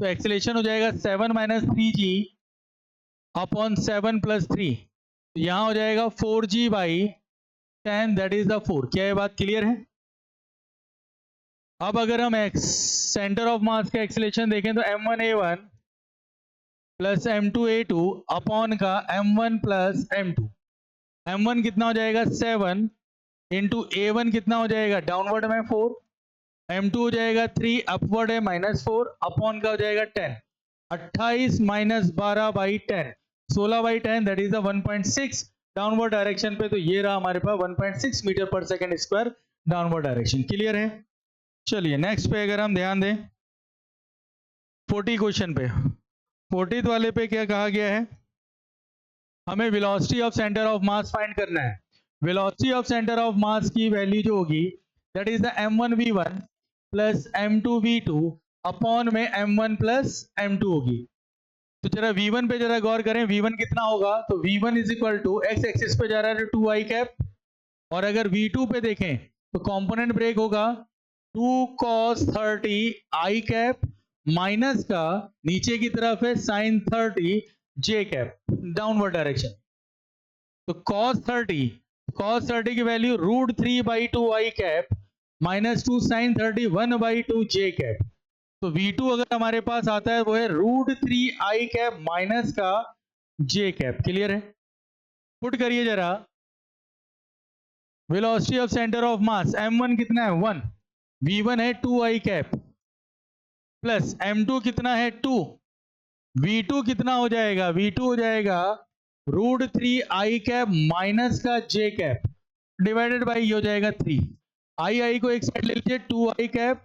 तो एक्सीलरेशन हो जाएगा 7 - 3g अपॉन 7 + 3, तो यहाँ हो जाएगा 4g/10, दैट इज द 4। क्या ये बात क्लियर है। अब अगर हम सेंटर ऑफ मास का एक्सीलरेशन देखें, तो m1a1 प्लस m2a2 अपॉन का m1 प्लस m2, m1 कितना हो जाएगा 7 इंटू a1 कितना हो जाएगा डाउनवर्ड में 4, m2 हो जाएगा 3, अपवर्ड है -4, अपॉन का हो जाएगा 10, 28 - 12/10, 16/10, that is the 1.6 downward direction पे। तो ये रहा हमारे पास 1.6 मीटर पर second square downward direction. Clear है। चलिए नेक्स्ट पे अगर हम ध्यान दें 40 क्वेश्चन पे, 40 वाले पे क्या कहा गया है, हमें velocity of centre of mass find करना है। वेलोसिटी ऑफ सेंटर ऑफ मास की वैल्यू जो होगी that is the m1v1 plus m2v2 upon में m1 प्लस m2 होगी। तो जरा v1 पे जरा गौर करें, v1 कितना होगा, तो v1 is equal to x axis पे जा रहा है 2i कैप, और अगर v2 पे देखें तो कंपोनेंट ब्रेक होगा 2 cos 30 i कैप माइनस का नीचे की तरफ है sin 30 j cap downward direction. तो cos 30 की value √3/2i cap minus 2 sin 30 1/2 j cap. तो v2 अगर हमारे पास आता है वो है √3i कैप माइनस का जे कैप। क्लियर है? पुट करिए जरा, velocity of centre of mass m1 कितना है 1, v1 है 2i कैप प्लस m2 कितना है 2, v2 कितना हो जाएगा, v2 हो जाएगा √3i कैप माइनस का j कैप डिवाइडेड बाई ये हो जाएगा 3। आई को एक साइड ले लीजिए, 2i cap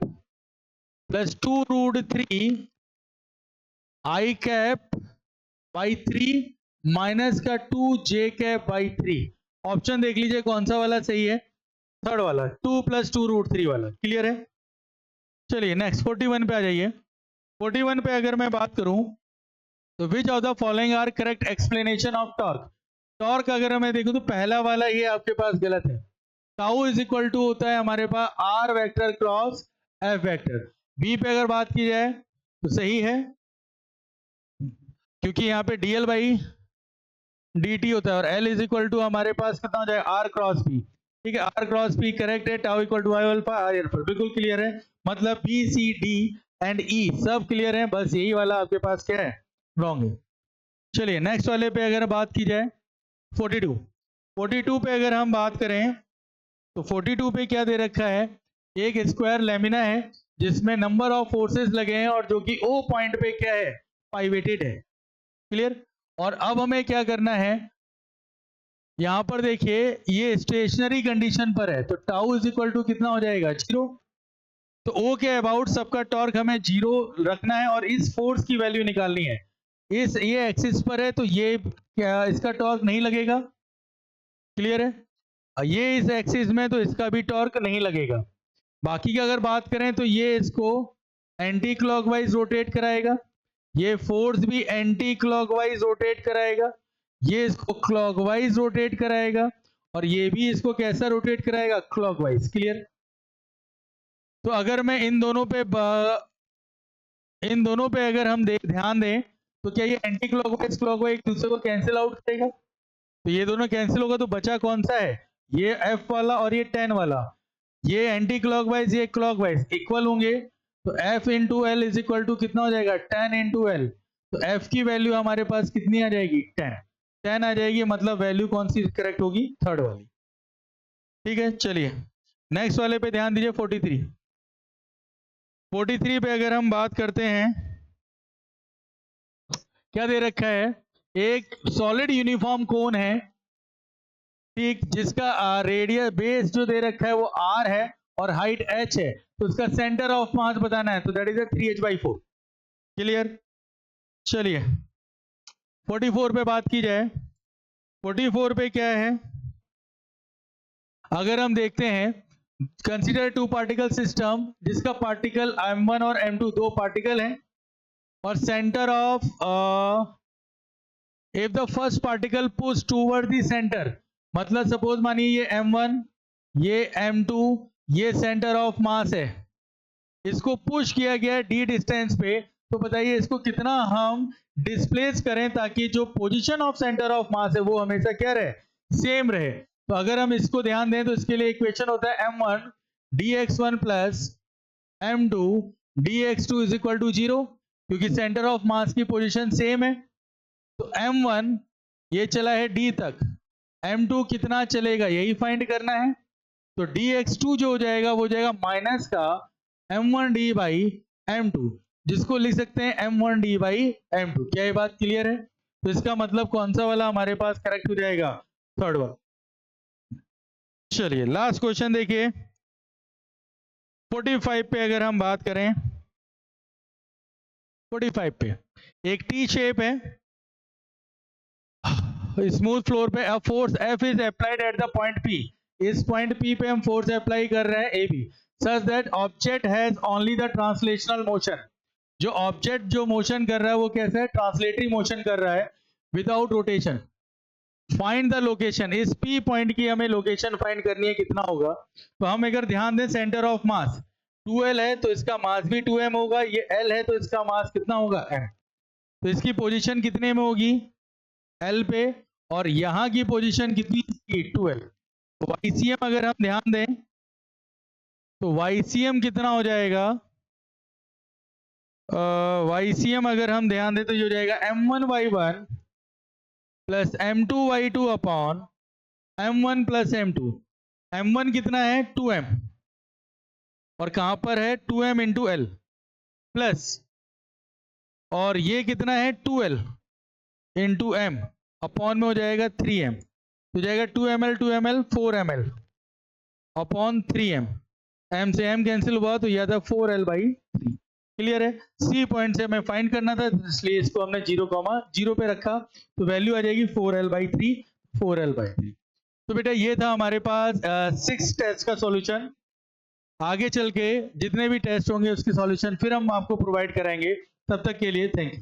plus 2√3i cap by 3 minus का 2j कैप बाई 3। ऑप्शन देख लीजिए कौन सा वाला सही है, थर्ड वाला, 2 + 2√3 वाला। क्लियर है? चलिए नेक्स्ट 41 पे आ जाइए। 41 पे अगर मैं बात करूं तो which of the following are correct explanation of torque. Torque अगर मैं देखूं तो पहला वाला ये आपके पास गलत है। टाउ इज इक्वल टू होता है हमारे पास R vector cross F vector. B पे अगर बात की जाए तो सही है, क्योंकि यहाँ पे डीएल बाई dt होता है और L इज इक्वल टू हमारे पास कितना हो जाएगा आर क्रॉस पी। ठीक है, आर क्रॉस पी करेक्ट है, tau equal to I alpha r alpha बिल्कुल क्लियर है। मतलब B C D and E सब क्लियर है, बस यही वाला आपके पास क्या है, रॉन्ग है। चलिए नेक्स्ट वाले पे अगर बात की जाए 42 पे अगर हम बात करें तो 42 पे क्या दे रखा है, एक स्क्वायर लेमिना है जिसमें नंबर ऑफ फोर्सेस लगे हैं और जो कि ओ पॉइंट पे क्या है, पाइवेटेड है। क्लियर? और अब हमें क्या करना है, यहां पर देखिए ये स्टेशनरी कंडीशन पर है तो टाउ इज इक्वल टू कितना हो जाएगा 0। तो ओ के अबाउट सबका टॉर्क हमें 0 रखना है और इस फोर्स की वैल्यू निकालनी है। ये एक्सिस पर है तो ये क्या इसका टॉर्क नहीं लगेगा। क्लियर है? ये इस एक्सिस में तो इसका भी टॉर्क नहीं लगेगा। बाकी की अगर बात करें तो ये इसको एंटी क्लॉकवाइज रोटेट कराएगा, ये फोर्स भी एंटी क्लॉकवाइज रोटेट कराएगा, ये इसको क्लॉकवाइज रोटेट कराएगा और ये भी इसको कैसा रोटेट कराएगा, क्लॉकवाइज। क्लियर? तो अगर मैं इन दोनों पे अगर हम ध्यान दें तो क्या ये एंटी क्लॉकवाइज क्लॉकवाइज एक दूसरे को कैंसिल आउट करेगा, तो ये दोनों कैंसिल होगा तो बचा कौन सा है, ये एफ वाला और ये 10 वाला। ये एंटी क्लॉकवाइज ये क्लॉकवाइज इक्वल होंगे तो F into L is equal to कितना हो जाएगा 10 इंटू एल। तो एफ की वैल्यू हमारे पास कितनी आ जाएगी 10 आ जाएगी, मतलब वैल्यू कौन सी करेक्ट होगी, थर्ड वाली। ठीक है, चलिए नेक्स्ट वाले पे ध्यान दीजिए 43 पे अगर हम बात करते हैं क्या दे रखा है, एक सॉलिड यूनिफॉर्म कोन है, ठीक, जिसका रेडियस बेस जो दे रखा है वो r है और हाइट h है, तो उसका सेंटर ऑफ मास बताना है, तो दैट इज 3h/4। क्लियर? चलिए 44 पे बात की जाए। 44 पे क्या है, अगर हम देखते हैं कंसीडर 2 पार्टिकल सिस्टम जिसका पार्टिकल m1 और m2 दो पार्टिकल हैं और centre of if the first particle push toward the centre, मतलब सपोज मानिए ये m1 ये m2 ये सेंटर ऑफ मास है, इसको पुश किया गया d डिस्टेंस पे, तो बताइए इसको कितना हम डिस्प्लेस करें ताकि जो पोजीशन ऑफ सेंटर ऑफ मास है वो हमेशा क्या रहे, सेम रहे। तो अगर हम इसको ध्यान दें तो इसके लिए इक्वेशन होता है m1 dx1 plus m2 dx2 is equal to 0, क्योंकि सेंटर ऑफ मास की पोजीशन सेम है। तो m1 ये चला है d तक, m2 कितना चलेगा यही फाइंड करना है, तो dx2 जो हो जाएगा वो हो जाएगा माइनस का m1d बाई m2, जिसको लिख सकते हैं m1d बाई m2। क्या ये बात क्लियर है? तो इसका मतलब कौन सा वाला हमारे पास करेक्ट हो जाएगा, थर्ड वाला। चलिए लास्ट क्वेश्चन देखिए 45 पे अगर हम बात करें, 45 पे एक टी शेप है, स्मूथ फ्लोर पे अब force F is applied at the point P, इस पॉइंट P पे हम फोर्स अप्लाई कर रहे हैं AB, such that object has only the translational motion, जो ऑब्जेक्ट जो मोशन कर रहा है वो कैसा है, ट्रांसलेटरी मोशन कर रहा है without rotation. Find the location, इस P पॉइंट की हमें लोकेशन फाइंड करनी है, कितना होगा, तो हम अगर ध्यान दें सेंटर ऑफ मास 2L है तो इसका मास भी 2m होगा, ये L है तो इसका मास कितना होगा m, तो इसकी पोजीशन कितने में होगी, L पे, और यहां की पोजीशन कितनी, 2L। तो YCM अगर हम ध्यान दें तो YCM कितना हो जाएगा, YCM अगर हम ध्यान दें तो ये हो जाएगा m1/1 plus m2y2 upon m1 plus m2। m1 कितना है 2m और कहां पर है 2m इंटू एल प्लस, और ये कितना है 2l इंटू एम अपॉन में हो जाएगा 3m, तो जाएगा 2ml 4ml upon 3m। m से m कैंसिल हुआ तो यह था 4l/3। क्लियर है। सी पॉइंट से हमें फाइंड करना था, इसलिए इसको हमने 0,0 पे रखा, तो वैल्यू आ जाएगी 4l/3, 4l/3। तो बेटा ये था हमारे पास 6 टेस्ट का सॉल्यूशन। आगे चल के जितने भी टेस्ट होंगे उसके सॉल्यूशन फिर हम आपको प्रोवाइड कराएंगे। तब तक के लिए थैंक यू।